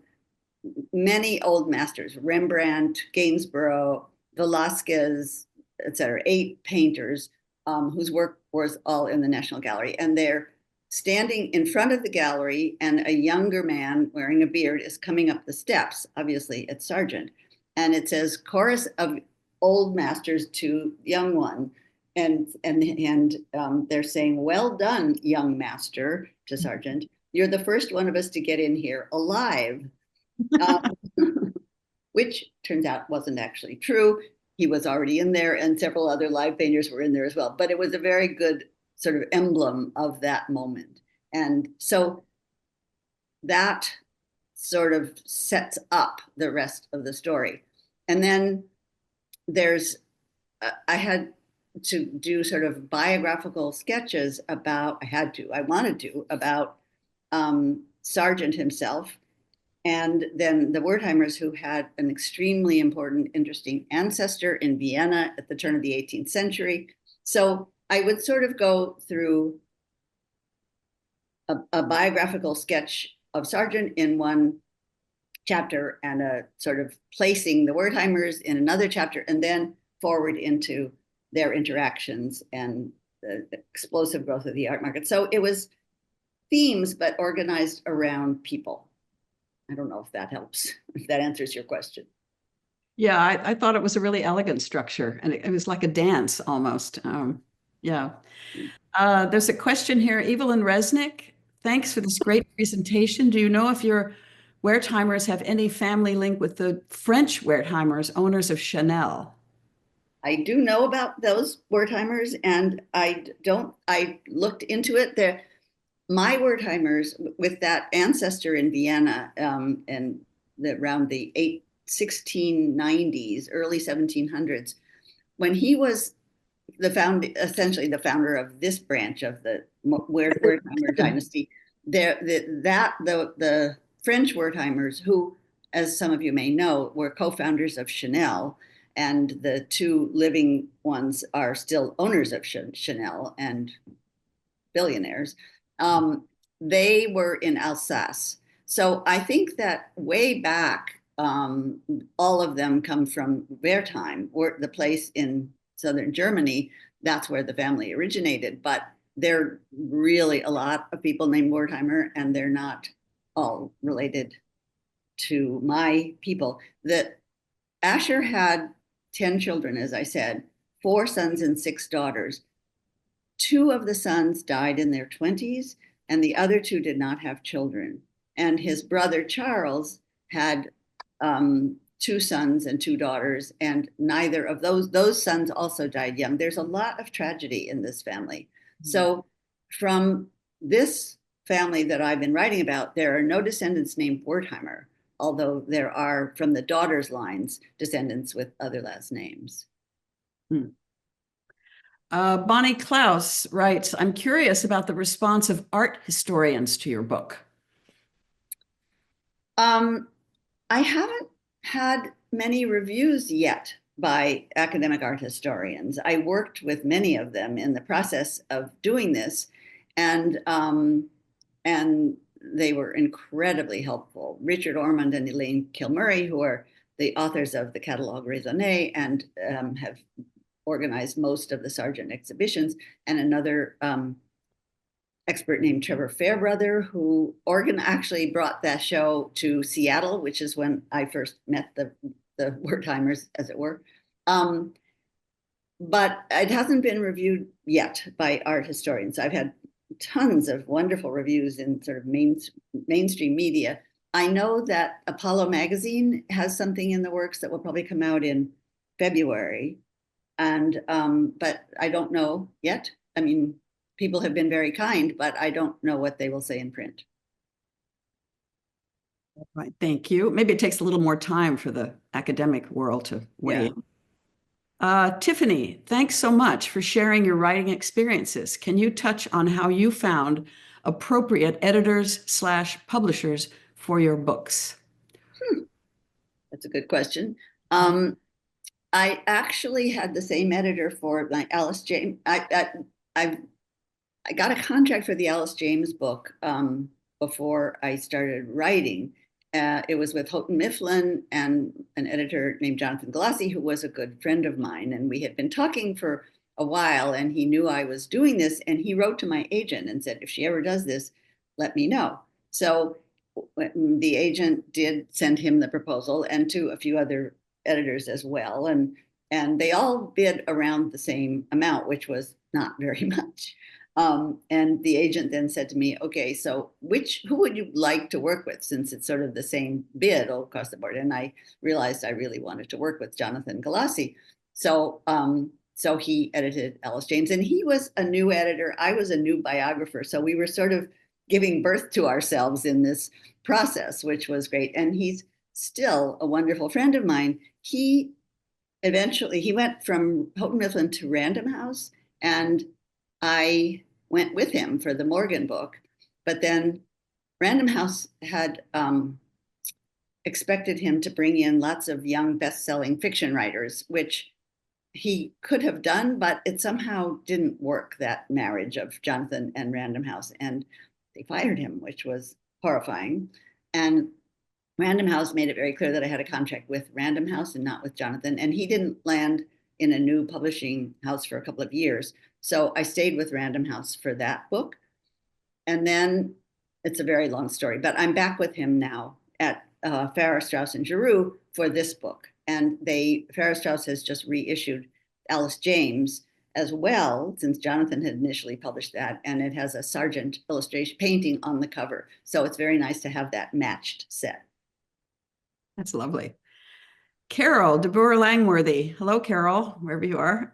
many old masters, Rembrandt, Gainsborough, Velázquez, etc., 8 painters whose work was all in the National Gallery. And they're standing in front of the gallery, and a younger man wearing a beard is coming up the steps. Obviously, it's Sargent. And it says, chorus of old masters to young one. And they're saying, well done, young master, to Sargent. You're the first one of us to get in here alive. Which turns out wasn't actually true. He was already in there, and several other live painters were in there as well. But it was a very good sort of emblem of that moment. And so that sort of sets up the rest of the story. And then I had to do sort of biographical sketches about Sargent himself, and then the Wertheimers, who had an extremely important, interesting ancestor in Vienna at the turn of the 18th century. So I would sort of go through a biographical sketch of Sargent in one chapter, and a sort of placing the Wertheimers in another chapter, and then forward into their interactions and the explosive growth of the art market. So it was themes, but organized around people. I don't know if that helps, if that answers your question. Yeah, I thought it was a really elegant structure, and it was like a dance almost. Yeah. There's a question here. Evelyn Resnick, thanks for this great presentation. Do you know if your Wertheimers have any family link with the French Wertheimers, owners of Chanel? I do know about those Wertheimers, and I looked into it. My Wertheimers, with that ancestor in Vienna around the 1690s, early 1700s, when he was essentially the founder of this branch of the Wertheimer dynasty. The French Wertheimers, who, as some of you may know, were co-founders of Chanel, and the two living ones are still owners of Chanel and billionaires. They were in Alsace. So I think that way back, all of them come from Wertheim, the place in southern Germany. That's where the family originated. But there are really a lot of people named Wertheimer, and they're not all related to my people. Asher had 10 children, as I said, 4 sons and 6 daughters. 2 of the sons died in their 20s, and the other 2 did not have children. And his brother Charles had 2 sons and 2 daughters, and neither of those sons also died young. There's a lot of tragedy in this family. Mm-hmm. So from this family that I've been writing about, there are no descendants named Wertheimer, although there are, from the daughters' lines, descendants with other last names. Bonnie Klaus writes, I'm curious about the response of art historians to your book. I haven't had many reviews yet by academic art historians. I worked with many of them in the process of doing this, and they were incredibly helpful. Richard Ormond and Elaine Kilmurray, who are the authors of the Catalogue Raisonné and have organized most of the Sargent exhibitions, and another expert named Trevor Fairbrother, who actually brought that show to Seattle, which is when I first met the Wertheimers, as it were. But it hasn't been reviewed yet by art historians. I've had tons of wonderful reviews in sort of mainstream media. I know that Apollo Magazine has something in the works that will probably come out in February. And but I don't know yet. I mean, people have been very kind, but I don't know what they will say in print. Right, thank you. Maybe it takes a little more time for the academic world to weigh in. Tiffany, thanks so much for sharing your writing experiences. Can you touch on how you found appropriate editors/publishers for your books? That's a good question. I actually had the same editor for my Alice James. I got a contract for the Alice James book before I started writing. It was with Houghton Mifflin and an editor named Jonathan Galassi, who was a good friend of mine. And we had been talking for a while, and he knew I was doing this. And he wrote to my agent and said, if she ever does this, let me know. So the agent did send him the proposal, and to a few other editors as well. And they all bid around the same amount, which was not very much. And the agent then said to me, okay, so who would you like to work with, since it's sort of the same bid all across the board? And I realized I really wanted to work with Jonathan Galassi. So he edited Alice James, and he was a new editor. I was a new biographer. So we were sort of giving birth to ourselves in this process, which was great. And he's still a wonderful friend of mine. He went from Houghton Mifflin to Random House, and I went with him for the Morgan book, but then Random House had expected him to bring in lots of young best-selling fiction writers, which he could have done, but it somehow didn't work, that marriage of Jonathan and Random House, and they fired him, which was horrifying. And Random House made it very clear that I had a contract with Random House and not with Jonathan, and he didn't land in a new publishing house for a couple of years. So I stayed with Random House for that book. And then it's a very long story, but I'm back with him now at Farrar, Straus and Giroux for this book. And Farrar Straus has just reissued Alice James as well, since Jonathan had initially published that. And it has a Sargent illustration painting on the cover. So it's very nice to have that matched set. That's lovely. Carol DeBoer Langworthy. Hello, Carol, wherever you are.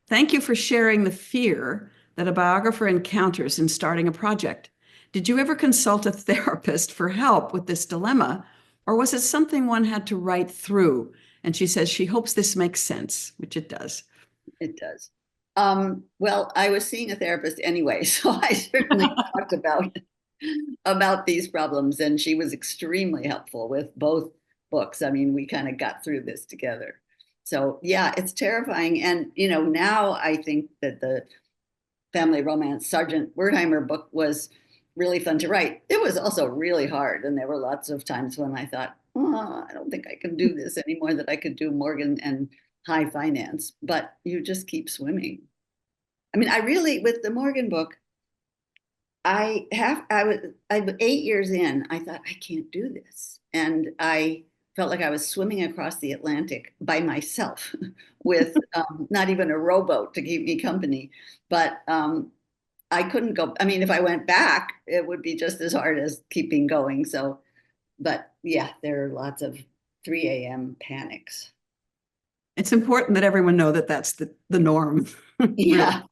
Thank you for sharing the fear that a biographer encounters in starting a project. Did you ever consult a therapist for help with this dilemma, or was it something one had to write through? And she says she hopes this makes sense, which it does. It does. Well, I was seeing a therapist anyway, so I certainly talked about these problems, and she was extremely helpful with both books. I mean, we kind of got through this together. So yeah, it's terrifying. And now I think that the family romance Sargent Wertheimer book was really fun to write. It was also really hard, and there were lots of times when I thought, oh, I don't think I can do this anymore, that I could do Morgan and high finance, but you just keep swimming. I mean, I really, with the Morgan book, I'm 8 years in, I thought, I can't do this. And I felt like I was swimming across the Atlantic by myself with not even a rowboat to keep me company. But I couldn't go. I mean, if I went back, it would be just as hard as keeping going. So, but yeah, there are lots of 3 a.m. panics. It's important that everyone know that that's the norm. Yeah.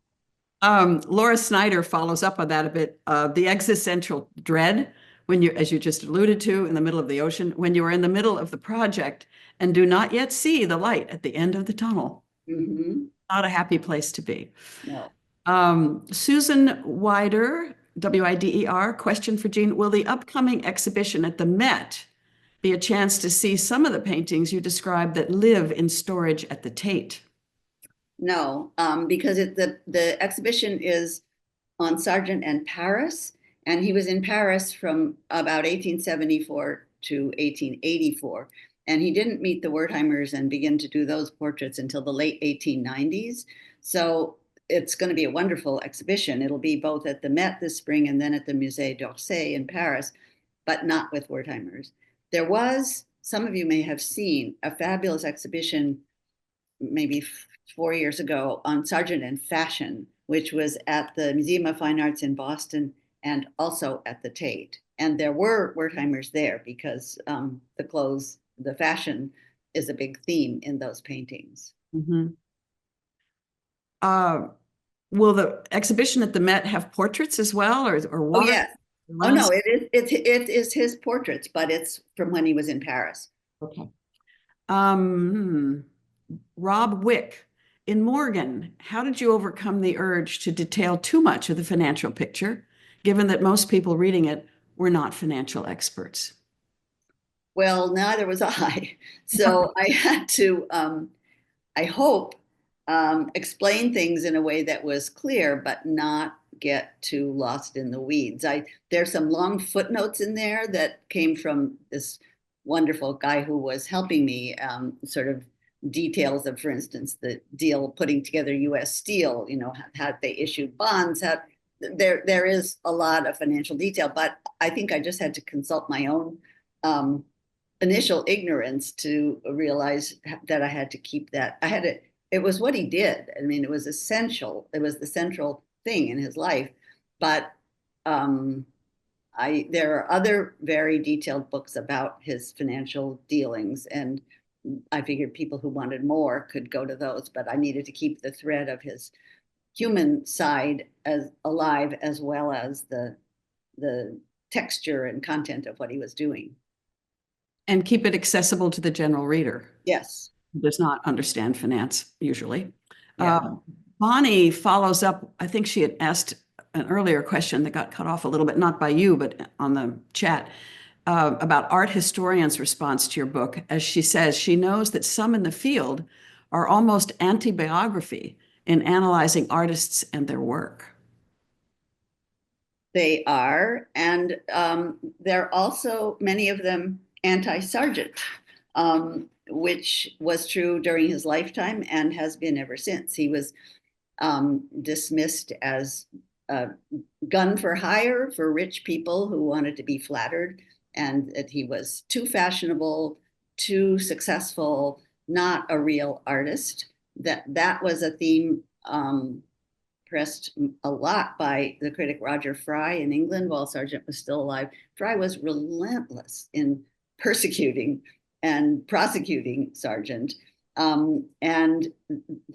Laura Snyder follows up on that a bit. The existential dread when you, as you just alluded to, in the middle of the ocean, when you are in the middle of the project and do not yet see the light at the end of the tunnel. Mm-hmm. Not a happy place to be. No. Susan Wider, W-I-D-E-R, question for Jean. Will the upcoming exhibition at the Met be a chance to see some of the paintings you described that live in storage at the Tate? No, because the exhibition is on Sargent and Paris, and he was in Paris from about 1874 to 1884, and he didn't meet the Wertheimers and begin to do those portraits until the late 1890s. So it's going to be a wonderful exhibition. It'll be both at the Met this spring and then at the Musée d'Orsay in Paris, but not with Wertheimers. There was, some of you may have seen, a fabulous exhibition maybe 4 years ago on Sargent and fashion, which was at the Museum of Fine Arts in Boston and also at the Tate. And there were Wertheimers there because the clothes, the fashion is a big theme in those paintings. Mm-hmm. Will the exhibition at the Met have portraits as well, or Oh, yes. Oh, no, it is his portraits, but it's from when he was in Paris. Okay. Rob Wick, in Morgan, how did you overcome the urge to detail too much of the financial picture, given that most people reading it were not financial experts? Well, neither was I. So I had to, I hope, explain things in a way that was clear, but not get too lost in the weeds. There's some long footnotes in there that came from this wonderful guy who was helping me, sort of details of, for instance, the deal putting together U.S. Steel, how they issued bonds. There is a lot of financial detail, but I think I just had to consult my own initial ignorance to realize that I had to keep that. It was what he did. I mean, it was essential. It was the central thing in his life. But there are other very detailed books about his financial dealings, and I figured people who wanted more could go to those, but I needed to keep the thread of his human side as alive, as well as the texture and content of what he was doing. And keep it accessible to the general reader. Yes. Who does not understand finance usually. Yeah. Bonnie follows up. I think she had asked an earlier question that got cut off a little bit, not by you, but on the chat, about art historians' response to your book. As she says, she knows that some in the field are almost anti-biography in analyzing artists and their work. They are, and they're also, many of them, anti-Sargent, which was true during his lifetime and has been ever since. He was dismissed as a gun for hire for rich people who wanted to be flattered, and that he was too fashionable, too successful, not a real artist. That was a theme pressed a lot by the critic Roger Fry in England while Sargent was still alive. Fry was relentless in persecuting and prosecuting Sargent. And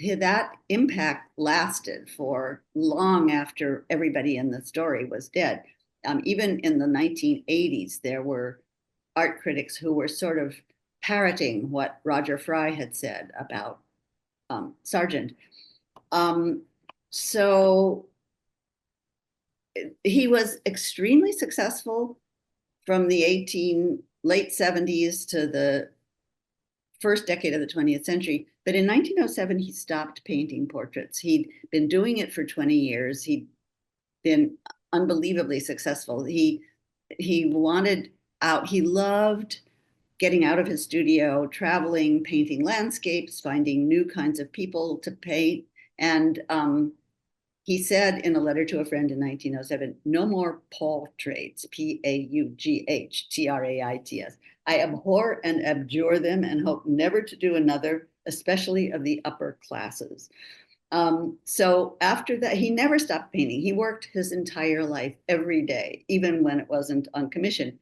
that impact lasted for long after everybody in the story was dead. Even in the 1980s, there were art critics who were sort of parroting what Roger Fry had said about Sargent. So he was extremely successful from the late 70s to the first decade of the 20th century. But in 1907, he stopped painting portraits. He'd been doing it for 20 years. He'd been unbelievably successful. He wanted out. He loved getting out of his studio, traveling, painting landscapes, finding new kinds of people to paint. And he said in a letter to a friend in 1907, no more portraits, Paugh-traits. I abhor and abjure them and hope never to do another, especially of the upper classes. So after that, he never stopped painting. He worked his entire life every day, even when it wasn't on commission.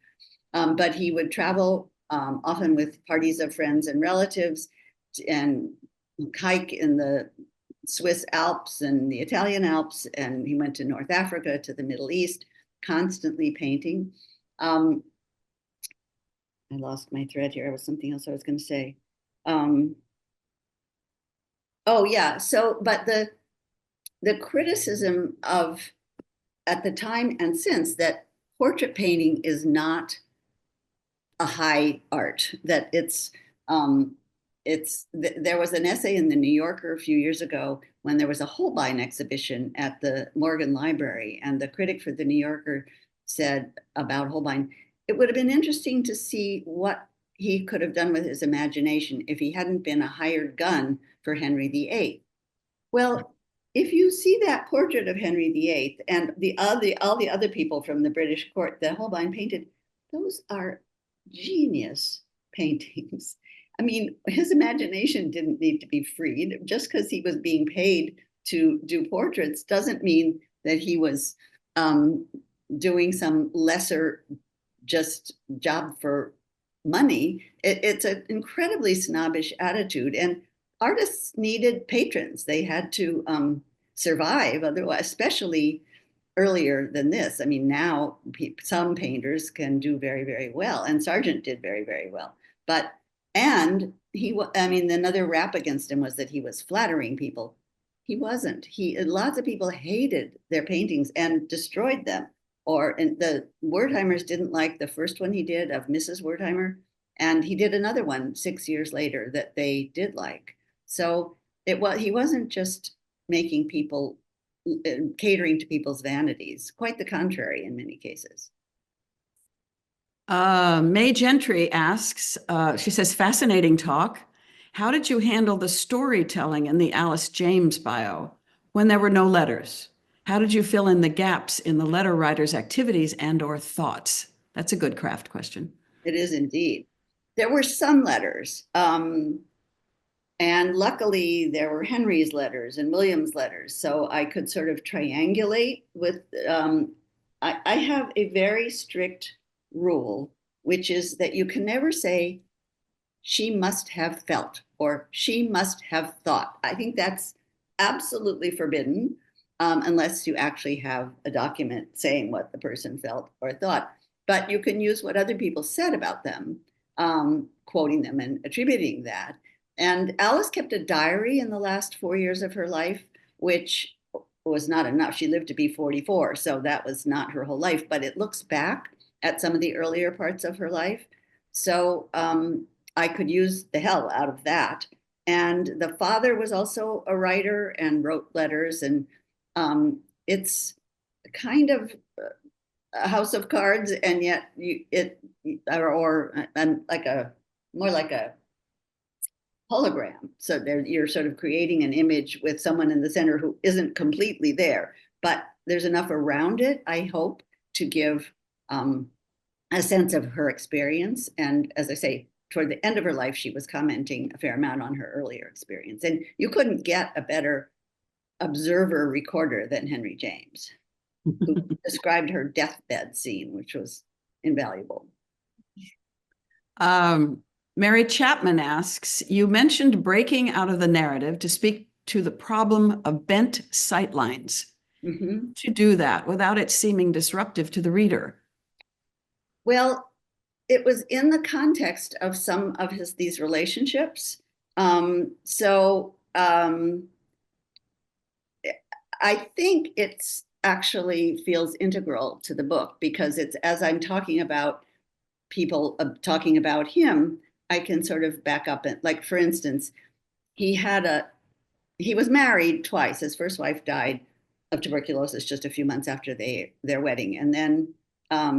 But he would travel often with parties of friends and relatives and hike in the Swiss Alps and the Italian Alps. And he went to North Africa, to the Middle East, constantly painting. I lost my thread here. It was something else I was going to say. Oh yeah. So, but the criticism of at the time and since that portrait painting is not a high art, that there was an essay in the New Yorker a few years ago when there was a Holbein exhibition at the Morgan Library, and the critic for the New Yorker said about Holbein, it would have been interesting to see what he could have done with his imagination if he hadn't been a hired gun for Henry VIII. Well, if you see that portrait of Henry VIII and all the other people from the British court that Holbein painted, those are genius paintings. I mean, his imagination didn't need to be freed. Just because he was being paid to do portraits doesn't mean that he was doing some lesser just job for money. It's an incredibly snobbish attitude, and artists needed patrons. They had to survive otherwise, especially earlier than this. I mean, now some painters can do very, very well, and Sargent did very, very well. And another rap against him was that he was flattering people. He wasn't. Lots of people hated their paintings and destroyed them. And the Wertheimers didn't like the first one he did of Mrs. Wertheimer, and he did another one 6 years later that they did like. So he wasn't just making people, catering to people's vanities. Quite the contrary in many cases. May Gentry asks, she says, fascinating talk. How did you handle the storytelling in the Alice James bio when there were no letters? How did you fill in the gaps in the letter writer's activities and or thoughts? That's a good craft question. It is indeed. There were some letters. And luckily, there were Henry's letters and William's letters. So I could sort of triangulate with, I have a very strict rule, which is that you can never say, she must have felt or she must have thought. I think that's absolutely forbidden unless you actually have a document saying what the person felt or thought. But you can use what other people said about them, quoting them and attributing that. And Alice kept a diary in the last 4 years of her life, which was not enough. She lived to be 44, so that was not her whole life, but it looks back at some of the earlier parts of her life. So I could use the hell out of that. And the father was also a writer and wrote letters, and it's kind of a house of cards, and yet more like a hologram. So you're sort of creating an image with someone in the center who isn't completely there, but there's enough around it, I hope, to give a sense of her experience. And as I say, toward the end of her life, she was commenting a fair amount on her earlier experience. And you couldn't get a better observer recorder than Henry James, who described her deathbed scene, which was invaluable. Mary Chapman asks, you mentioned breaking out of the narrative to speak to the problem of bent sightlines. Mm-hmm. To do that without it seeming disruptive to the reader. Well, it was in the context of some of these relationships. I think it's actually feels integral to the book because it's as I'm talking about people talking about him, I can sort of back up and like, for instance, he was married twice. His first wife died of tuberculosis just a few months after their wedding. And then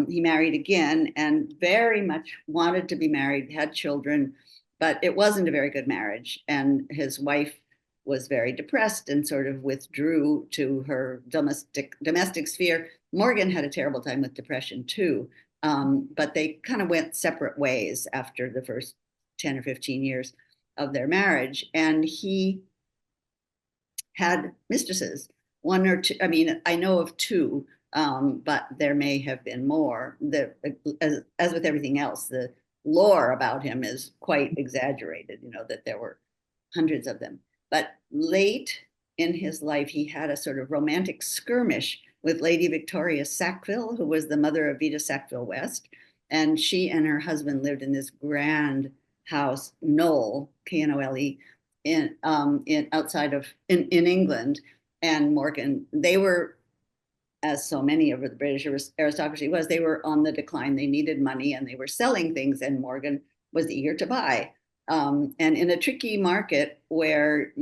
he married again and very much wanted to be married, had children, but it wasn't a very good marriage. And his wife was very depressed and sort of withdrew to her domestic sphere. Morgan had a terrible time with depression too, but they kind of went separate ways after the first 10 or 15 years of their marriage. And he had mistresses, one or two. I mean, I know of two, but there may have been more. As with everything else, the lore about him is quite exaggerated, that there were hundreds of them. But late in his life, he had a sort of romantic skirmish with Lady Victoria Sackville, who was the mother of Vita Sackville West. And she and her husband lived in this grand house, Knowle, Knole, in England. And Morgan, they were, as so many of the British aristocracy was, they were on the decline. They needed money and they were selling things, and Morgan was eager to buy. And in a tricky market where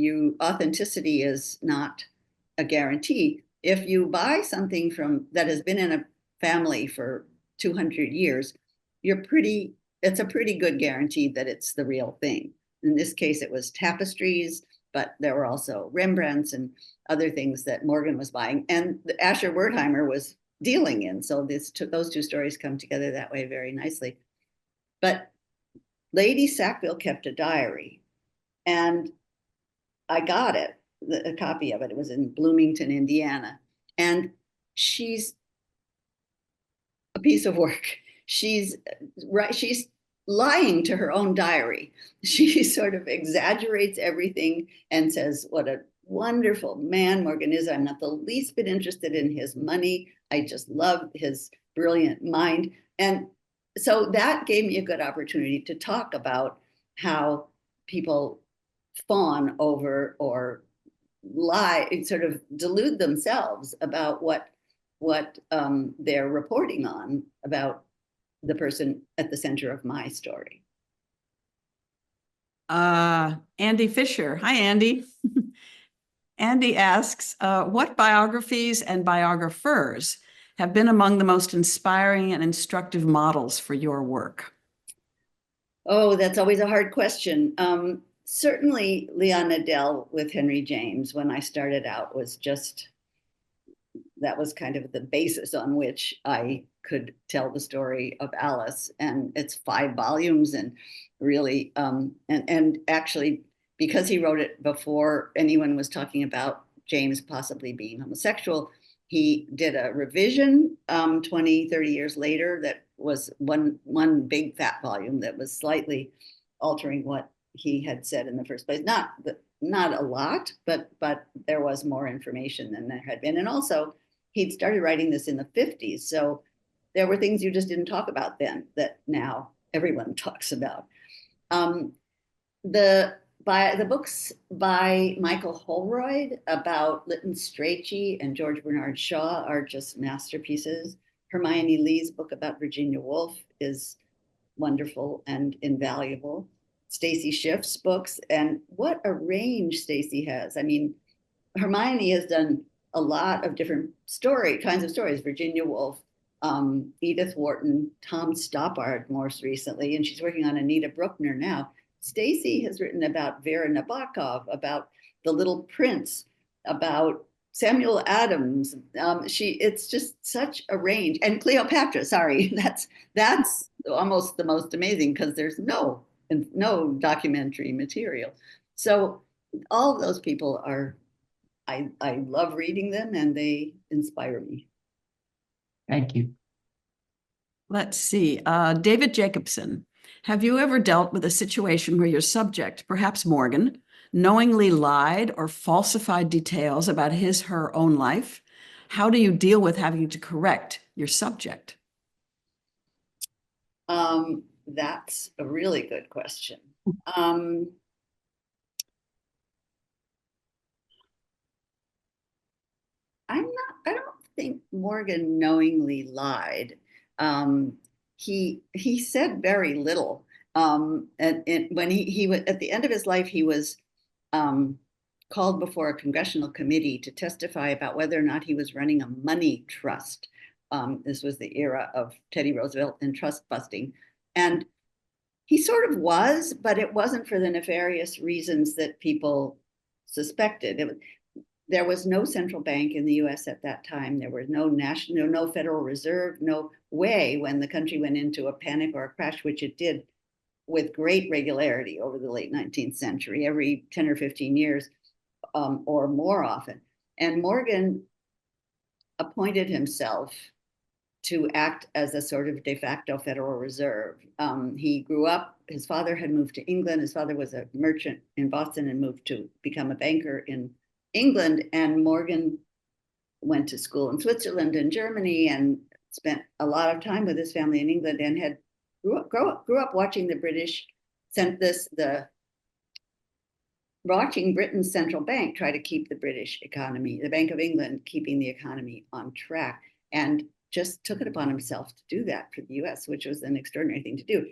authenticity is not a guarantee, if you buy something that has been in a family for 200 years, it's a pretty good guarantee that it's the real thing. In this case, it was tapestries, but there were also Rembrandts and other things that Morgan was buying, and Asher Wertheimer was dealing in. So those two stories come together that way very nicely. But Lady Sackville kept a diary, and I got a copy of it. It was in Bloomington, Indiana, and she's a piece of work. She's lying to her own diary. She sort of exaggerates everything and says, what a wonderful man Morgan is. I'm not the least bit interested in his money. I just love his brilliant mind. And so that gave me a good opportunity to talk about how people fawn over or lie, sort of delude themselves about what they're reporting on about the person at the center of my story. Andy Fisher. Hi, Andy. Andy asks, what biographies and biographers have been among the most inspiring and instructive models for your work? Oh, that's always a hard question. Certainly Leon Nadell with Henry James, when I started out, that was kind of the basis on which I could tell the story of Alice. And it's 5 volumes, and really, and actually, because he wrote it before anyone was talking about James possibly being homosexual, he did a revision 20, 30 years later that was one big fat volume that was slightly altering what he had said in the first place. Not a lot, but there was more information than there had been. And also, he'd started writing this in the 50s. So there were things you just didn't talk about then that now everyone talks about. The books by Michael Holroyd about Lytton Strachey and George Bernard Shaw are just masterpieces. Hermione Lee's book about Virginia Woolf is wonderful and invaluable. Stacy Schiff's books, and what a range Stacy has. I mean, Hermione has done a lot of different kinds of stories. Virginia Woolf, Edith Wharton, Tom Stoppard most recently, and she's working on Anita Bruckner now. Stacy has written about Vera Nabokov, about The Little Prince, about Samuel Adams. It's just such a range. And Cleopatra, sorry, that's almost the most amazing because there's no documentary material. So all of those people I love reading them, and they inspire me. Thank you. Let's see. David Jacobson, have you ever dealt with a situation where your subject, perhaps Morgan, knowingly lied or falsified details about her own life? How do you deal with having to correct your subject? That's a really good question. I don't think Morgan knowingly lied. He said very little. And when he was at the end of his life, he was called before a congressional committee to testify about whether or not he was running a money trust. This was the era of Teddy Roosevelt and trust busting. And he sort of was, but it wasn't for the nefarious reasons that people suspected. There was no central bank in the US at that time. There was no Federal Reserve, no way when the country went into a panic or a crash, which it did with great regularity over the late 19th century, every 10 or 15 years or more often. And Morgan appointed himself to act as a sort of de facto Federal Reserve. He grew up, his father had moved to England. His father was a merchant in Boston and moved to become a banker in England. And Morgan went to school in Switzerland and Germany and spent a lot of time with his family in England and grew up watching the British watching Britain's central bank try to keep the British economy, the Bank of England, keeping the economy on track, and just took it upon himself to do that for the US, which was an extraordinary thing to do.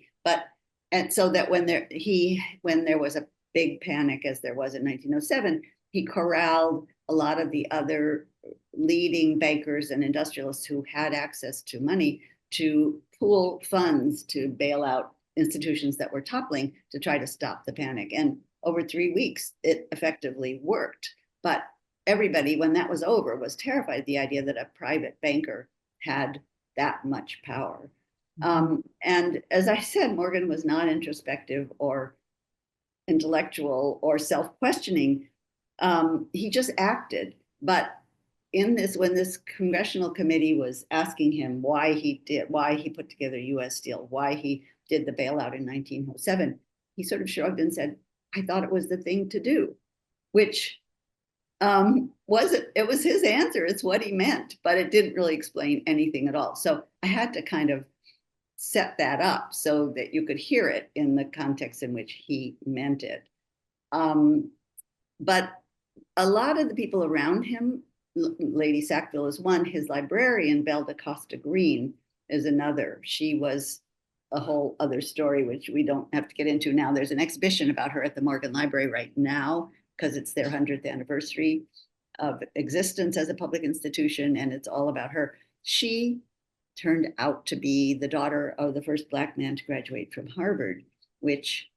And so that when there was a big panic, as there was in 1907, he corralled a lot of the other leading bankers and industrialists who had access to money to pool funds to bail out institutions that were toppling to try to stop the panic. And over 3 weeks, it effectively worked. But everybody, when that was over, was terrified at the idea that a private banker had that much power. And as I said, Morgan was not introspective or intellectual or self-questioning. He just acted. But when this congressional committee was asking him why he put together US Steel, why he did the bailout in 1907, he sort of shrugged and said, I thought it was the thing to do, which it was his answer. It's what he meant, but it didn't really explain anything at all. So I had to kind of set that up so that you could hear it in the context in which he meant it. But a lot of the people around him, Lady Sackville is one, his librarian, Belle de Costa Green, is another. She was a whole other story, which we don't have to get into now. There's an exhibition about her at the Morgan Library right now, because it's their 100th anniversary of existence as a public institution, and it's all about her. She turned out to be the daughter of the first Black man to graduate from Harvard, which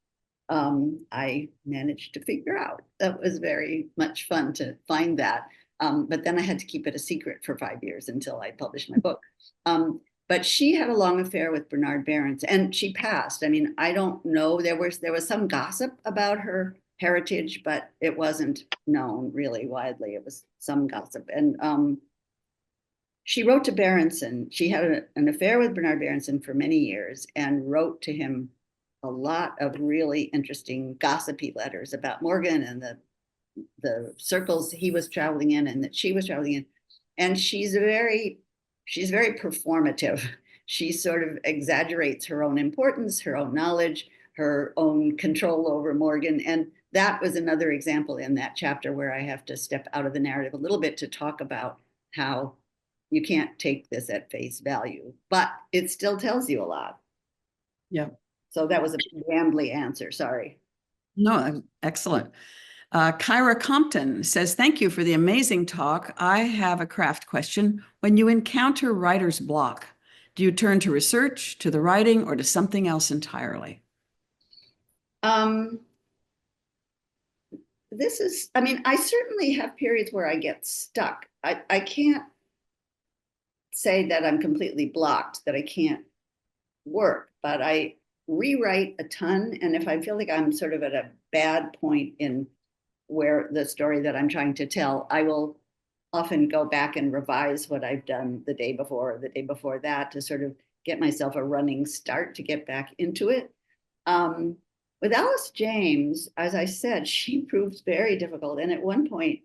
I managed to figure out. That was very much fun to find that. But then I had to keep it a secret for 5 years until I published my book. But she had a long affair with Bernard Behrens, and she passed. I mean, I don't know. There was some gossip about her heritage, but it wasn't known really widely. It was some gossip. And she wrote to Berenson. She had an affair with Bernard Berenson for many years and wrote to him a lot of really interesting gossipy letters about Morgan and the circles he was traveling in and that she was traveling in. And she's very performative. She sort of exaggerates her own importance, her own knowledge, her own control over Morgan. And that was another example in that chapter where I have to step out of the narrative a little bit to talk about how you can't take this at face value, but it still tells you a lot. Yeah. So that was a rambly answer, sorry. No, excellent. Kyra Compton says, thank you for the amazing talk. I have a craft question. When you encounter writer's block, do you turn to research, to the writing, or to something else entirely? I certainly have periods where I get stuck. I can't say that I'm completely blocked, that I can't work, but I rewrite a ton. And if I feel like I'm sort of at a bad point in where the story that I'm trying to tell, I will often go back and revise what I've done the day before or the day before that to sort of get myself a running start to get back into it. With Alice James, as I said, she proved very difficult. And at one point,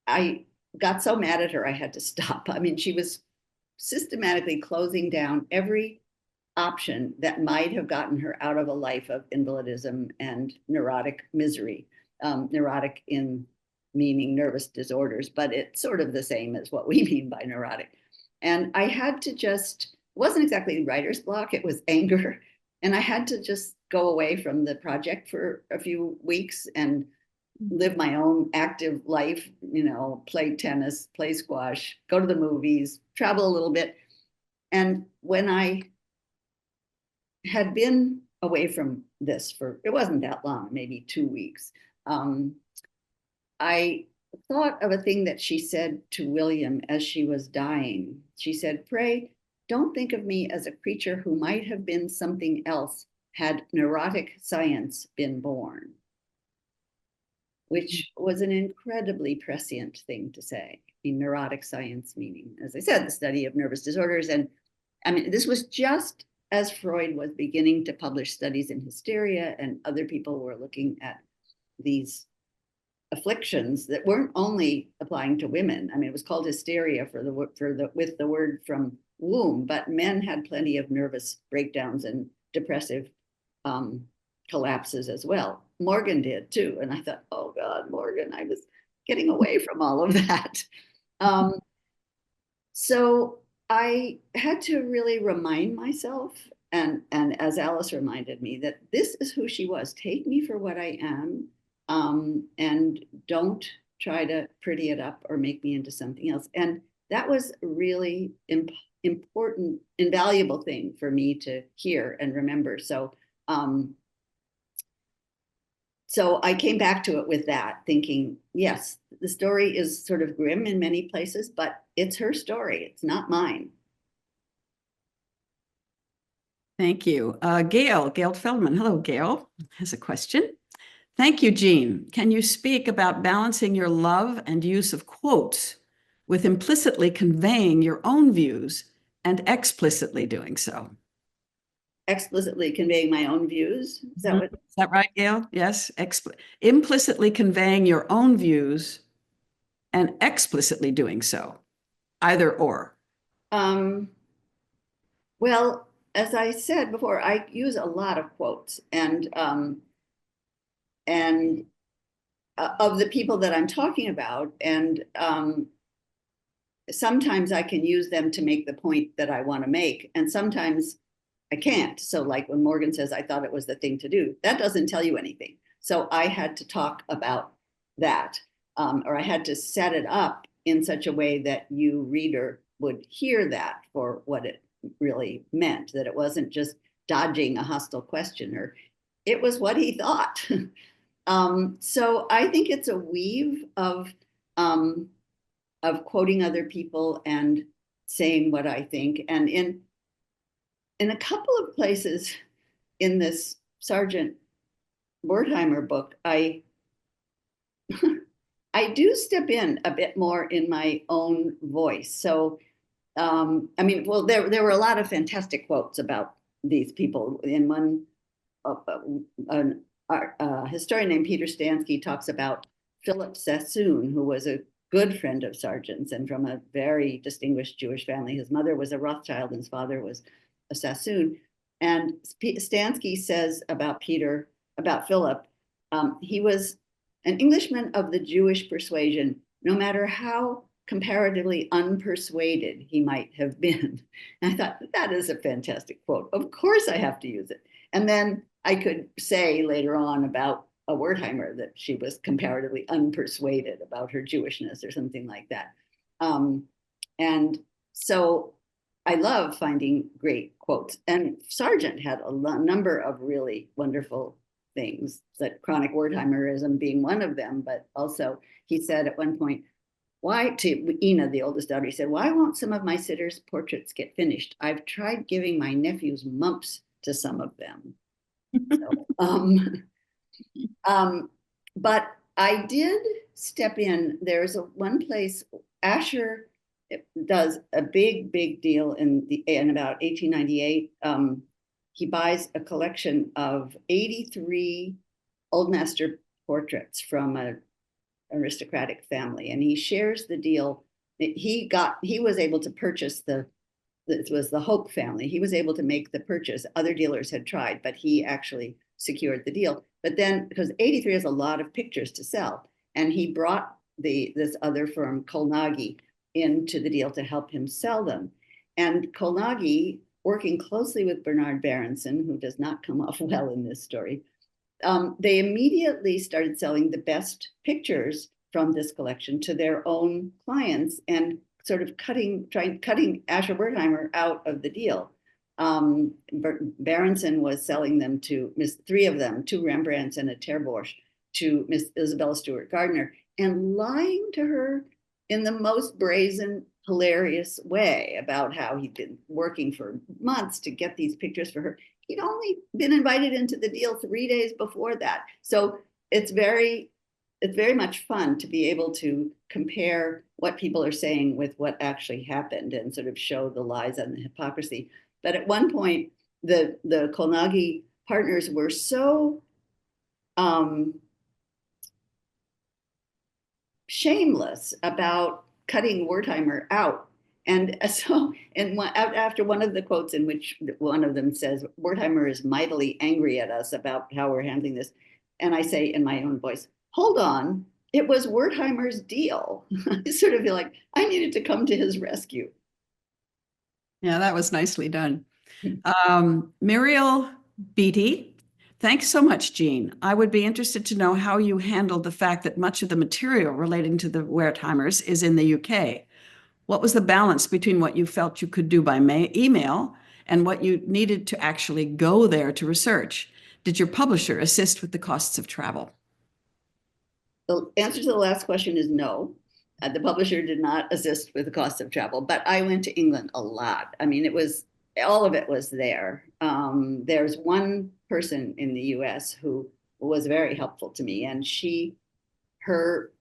I got so mad at her, I had to stop. I mean, she was systematically closing down every option that might have gotten her out of a life of invalidism and neurotic misery. Neurotic in meaning nervous disorders, but it's sort of the same as what we mean by neurotic. And I had to just, it wasn't exactly writer's block, it was anger. And I had to just go away from the project for a few weeks and live my own active life, you know, play tennis, play squash, go to the movies, travel a little bit. And when I had been away from this for, it wasn't that long, maybe 2 weeks, I thought of a thing that she said to William as she was dying. She said, "Pray, don't think of me as a creature who might have been something else had neurotic science been born," which was an incredibly prescient thing to say. In neurotic science meaning, as I said, the study of nervous disorders. And I mean, this was just as Freud was beginning to publish studies in hysteria, and other people were looking at these afflictions that weren't only applying to women. I mean, it was called hysteria with the word from womb, but men had plenty of nervous breakdowns and depressive collapses as well. Morgan did too. And I thought, oh God, Morgan, I was getting away from all of that. So I had to really remind myself, and as Alice reminded me, that this is who she was. Take me for what I am, and don't try to pretty it up or make me into something else. And that was a really important, invaluable thing for me to hear and remember. So I came back to it with that, thinking, yes, the story is sort of grim in many places, but it's her story. It's not mine. Thank you. Gail Feldman. Hello, Gail, has a question. Thank you, Jean. Can you speak about balancing your love and use of quotes with implicitly conveying your own views and explicitly doing so? Explicitly conveying my own views? Is that what? Is that right, Gail? Yes. Implicitly conveying your own views and explicitly doing so, either or. Well, as I said before, I use a lot of quotes, and of the people that I'm talking about, and sometimes I can use them to make the point that I want to make, and sometimes I can't. So like when Morgan says, I thought it was the thing to do, that doesn't tell you anything. So I had to talk about that, or I had to set it up in such a way that you, reader, would hear that for what it really meant, that it wasn't just dodging a hostile questioner. It was what he thought. So I think it's a weave of quoting other people and saying what I think. And in a couple of places in this Sargent Wertheimer book, I do step in a bit more in my own voice. So, I mean, well, there were a lot of fantastic quotes about these people. In one, a historian named Peter Stansky talks about Philip Sassoon, who was a good friend of Sargent's and from a very distinguished Jewish family. His mother was a Rothschild and his father was a Sassoon. And Stansky says about Philip, he was an Englishman of the Jewish persuasion, no matter how comparatively unpersuaded he might have been. And I thought, that is a fantastic quote. Of course I have to use it. And then I could say later on about a Wertheimer that she was comparatively unpersuaded about her Jewishness or something like that. And so I love finding great quotes. And Sargent had a number of really wonderful things, that chronic Wertheimerism being one of them, but also he said at one point, why, to Ina, the oldest daughter, he said, why won't some of my sitters' portraits get finished? I've tried giving my nephews mumps to some of them. So, but I did step in. There's one place, Asher does a big deal in about 1898. He buys a collection of 83 Old Master portraits from an aristocratic family, and he shares the deal. He was able to purchase it was the Hope family. He was able to make the purchase. Other dealers had tried, but he actually secured the deal. But then, because 83 has a lot of pictures to sell, and he brought this other firm, Kolnagi, into the deal to help him sell them. And Kolnagi, working closely with Bernard Berenson, who does not come off well in this story, they immediately started selling the best pictures from this collection to their own clients and sort of cutting Asher Wertheimer out of the deal. Berenson was selling them to three of them, two Rembrandts and a Terborch, to Miss Isabella Stewart Gardner, and lying to her in the most brazen, hilarious way about how he'd been working for months to get these pictures for her. He'd only been invited into the deal 3 days before that. So it's very much fun to be able to compare what people are saying with what actually happened and sort of show the lies and the hypocrisy. But at one point, the Kolnagi partners were so shameless about cutting Wertheimer out. And so, after one of the quotes in which one of them says, Wertheimer is mightily angry at us about how we're handling this. And I say in my own voice, hold on, it was Wertheimer's deal. I sort of feel like I needed to come to his rescue. Yeah, that was nicely done. Muriel Beatty, thanks so much, Jean. I would be interested to know how you handled the fact that much of the material relating to the Wertheimers is in the UK. What was the balance between what you felt you could do by email and what you needed to actually go there to research? Did your publisher assist with the costs of travel? The answer to the last question is no. The publisher did not assist with the cost of travel, but I went to England a lot. I mean, all of it was there. There's one person in the US who was very helpful to me, and her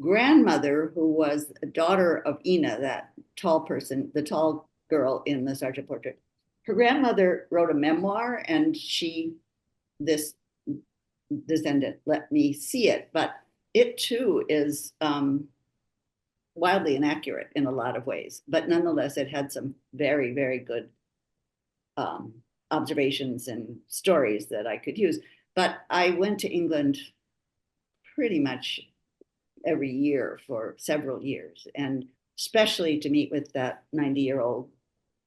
grandmother, who was a daughter of Ina, that tall person, the tall girl in the Sargent portrait, her grandmother wrote a memoir, and this descendant let me see it, but it too is wildly inaccurate in a lot of ways, but nonetheless, it had some very, very good observations and stories that I could use. But I went to England pretty much every year for several years, and especially to meet with that 90-year-old,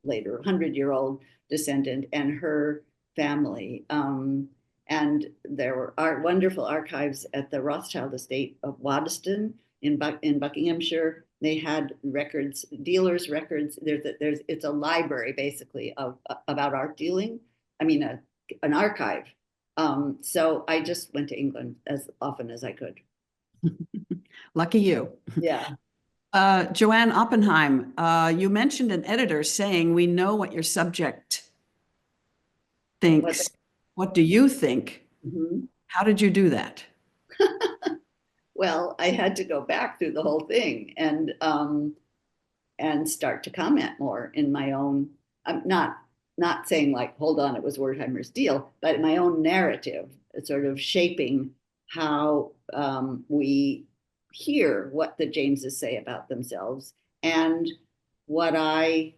later 100-year-old descendant and her family. And there were wonderful archives at the Rothschild estate of Waddesdon in Buckinghamshire. They had records, dealers' records. It's a library basically about art dealing. I mean, an archive. So I just went to England as often as I could. Lucky you. Yeah. Joanne Oppenheim, you mentioned an editor saying, we know what your subject thinks. What do you think? Mm-hmm. How did you do that? Well, I had to go back through the whole thing and start to comment more in my own. I'm not saying like, hold on, it was Wertheimer's deal, but my own narrative, sort of shaping how we hear what the Jameses say about themselves and what I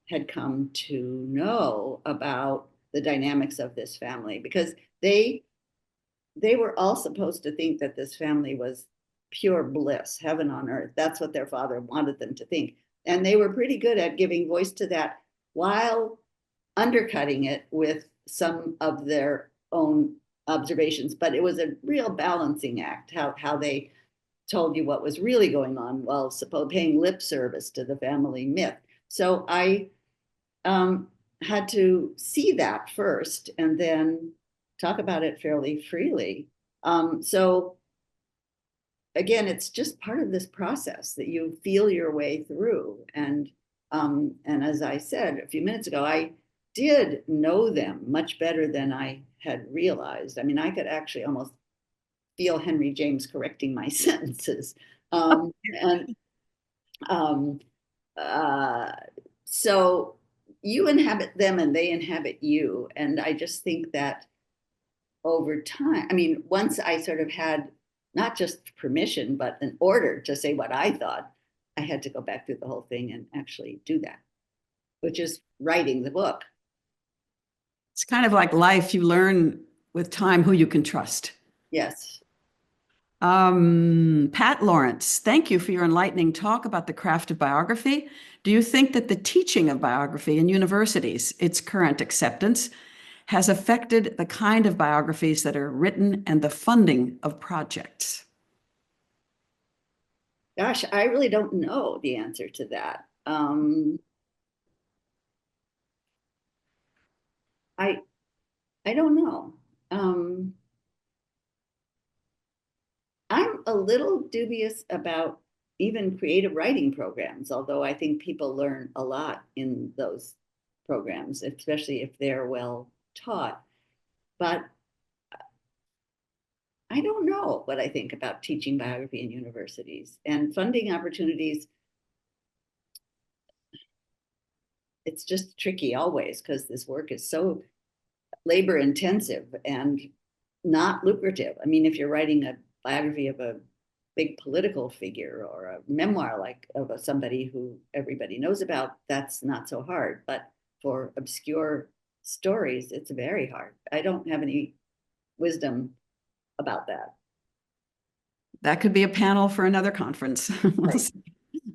had come to know about the dynamics of this family, because they were all supposed to think that this family was pure bliss, heaven on earth. That's what their father wanted them to think. And they were pretty good at giving voice to that while undercutting it with some of their own observations. But it was a real balancing act, how they told you what was really going on while paying lip service to the family myth. So I had to see that first and then talk about it fairly freely. So again, it's just part of this process that you feel your way through. And as I said a few minutes ago, I did know them much better than I had realized. I mean, I could actually almost feel Henry James correcting my sentences. So you inhabit them and they inhabit you. And I just think that over time, I mean, once I sort of had not just permission, but an order to say what I thought, I had to go back through the whole thing and actually do that, which is writing the book. It's kind of like life. You learn with time who you can trust. Yes. Pat Lawrence, thank you for your enlightening talk about the craft of biography. Do you think that the teaching of biography in universities, its current acceptance, has affected the kind of biographies that are written and the funding of projects? Gosh, I really don't know the answer to that. I don't know. I'm a little dubious about even creative writing programs, although I think people learn a lot in those programs, especially if they're well taught. But I don't know what I think about teaching biography in universities and funding opportunities. It's just tricky always because this work is so labor intensive and not lucrative. I mean, if you're writing a biography of a big political figure or a memoir like of somebody who everybody knows about, that's not so hard. But for obscure stories, it's very hard. I don't have any wisdom about that. That could be a panel for another conference. Right.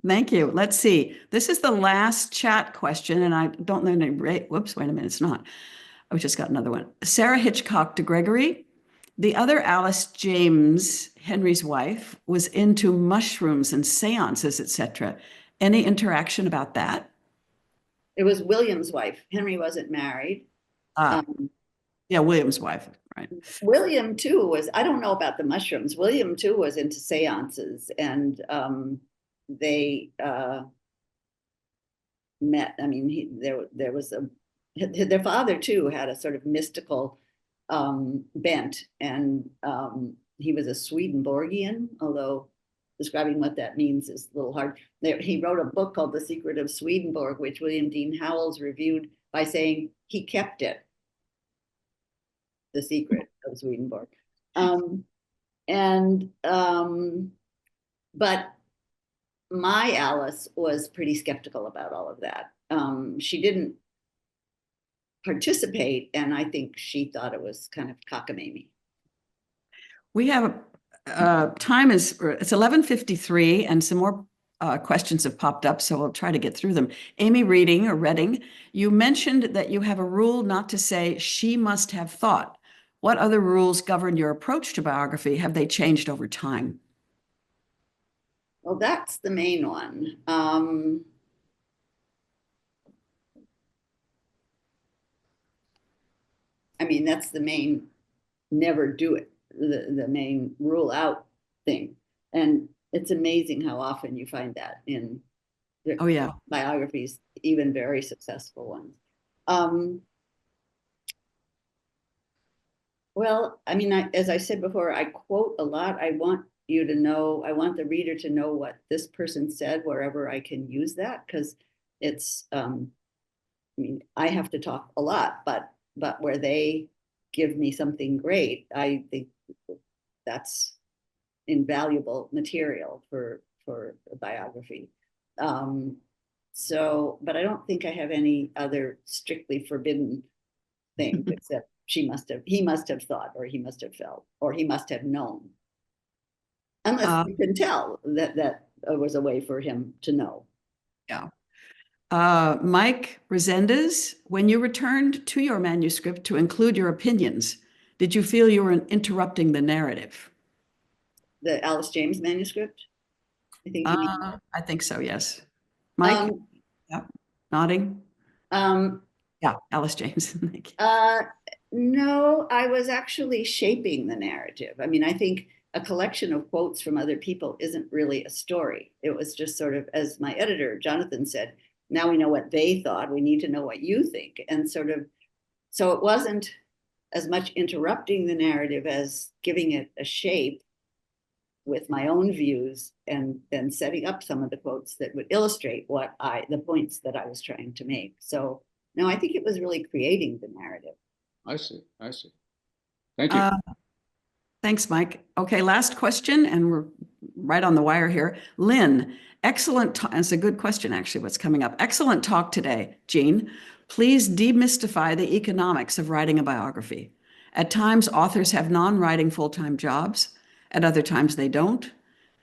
Thank you. Let's see. This is the last chat question, and I don't know any rate. Whoops, wait a minute. It's not. I just got another one. Sarah Hitchcock de Gregory. The other Alice James, Henry's wife, was into mushrooms and seances, etc. Any interaction about that? It was William's wife. Henry wasn't married. Yeah, William's wife, right. William too was, I don't know about the mushrooms. William too was into seances, and they met. I mean, there was their father too had a sort of mystical bent, and he was a Swedenborgian, although describing what that means is a little hard. He wrote a book called The Secret of Swedenborg, which William Dean Howells reviewed by saying he kept it. The Secret of Swedenborg. But my Alice was pretty skeptical about all of that. She didn't participate, and I think she thought it was kind of cockamamie. We have time is, it's 11:53 and some more questions have popped up, so we'll try to get through them. Amy Redding, you mentioned that you have a rule not to say she must have thought. What other rules govern your approach to biography? Have they changed over time? Well, that's the main one. I mean, that's the main never do it, the main rule out thing. And it's amazing how often you find that in biographies, even very successful ones. Well, I mean, as I said before, I quote a lot. I want you to know, I want the reader to know what this person said wherever I can use that, because it's, I mean, I have to talk a lot, but where they give me something great, I think that's invaluable material for a biography. But I don't think I have any other strictly forbidden thing except he must have thought, or he must have felt, or he must have known. Unless you can tell that was a way for him to know. Yeah. Mike Resendez, when you returned to your manuscript to include your opinions, did you feel you were interrupting the narrative? The Alice James manuscript? I think you mean. I think so, yes. Mike? Yeah, nodding. Yeah, Alice James. Thank you. No, I was actually shaping the narrative. I mean, I think a collection of quotes from other people isn't really a story. It was just sort of, as my editor, Jonathan, said, now we know what they thought, we need to know what you think. And sort of, so it wasn't as much interrupting the narrative as giving it a shape with my own views, and then setting up some of the quotes that would illustrate the points that I was trying to make. So no, I think it was really creating the narrative. I see. Thank you. Thanks, Mike. Okay, last question, and we're right on the wire here. Lynn, excellent. It's a good question, actually, what's coming up. Excellent talk today, Jean. Please demystify the economics of writing a biography. At times, authors have non-writing full-time jobs. At other times, they don't.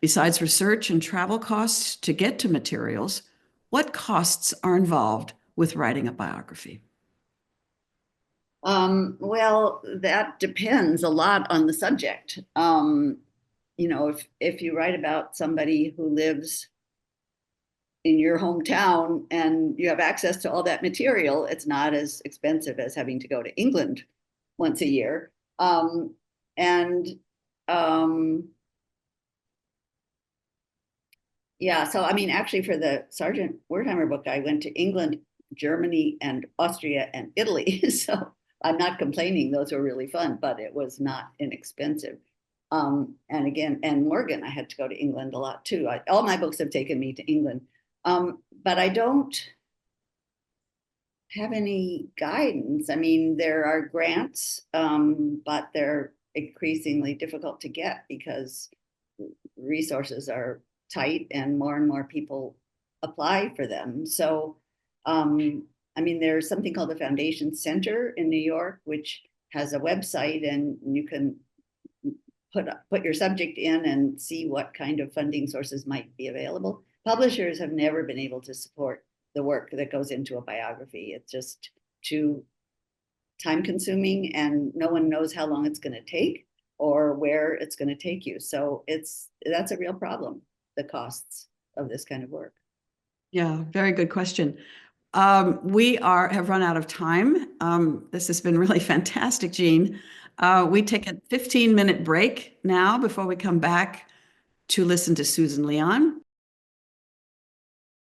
Besides research and travel costs to get to materials, what costs are involved with writing a biography? Well, that depends a lot on the subject. You know, if you write about somebody who lives in your hometown and you have access to all that material, it's not as expensive as having to go to England once a year. Yeah, so I mean, actually for the Sargent Wertheimer book, I went to England, Germany, and Austria and Italy. So I'm not complaining, those were really fun, but it was not inexpensive. And again, and Morgan, I had to go to England a lot too. All my books have taken me to England. But I don't have any guidance. I mean, there are grants, but they're increasingly difficult to get because resources are tight and more people apply for them. So, I mean, there's something called the Foundation Center in New York, which has a website, and you can put your subject in and see what kind of funding sources might be available. Publishers have never been able to support the work that goes into a biography. It's just too time consuming, and no one knows how long it's going to take or where it's going to take you. So that's a real problem, the costs of this kind of work. Yeah, very good question. We have run out of time. This has been really fantastic, Jean. We take a 15-minute break now before we come back to listen to Susan Leon.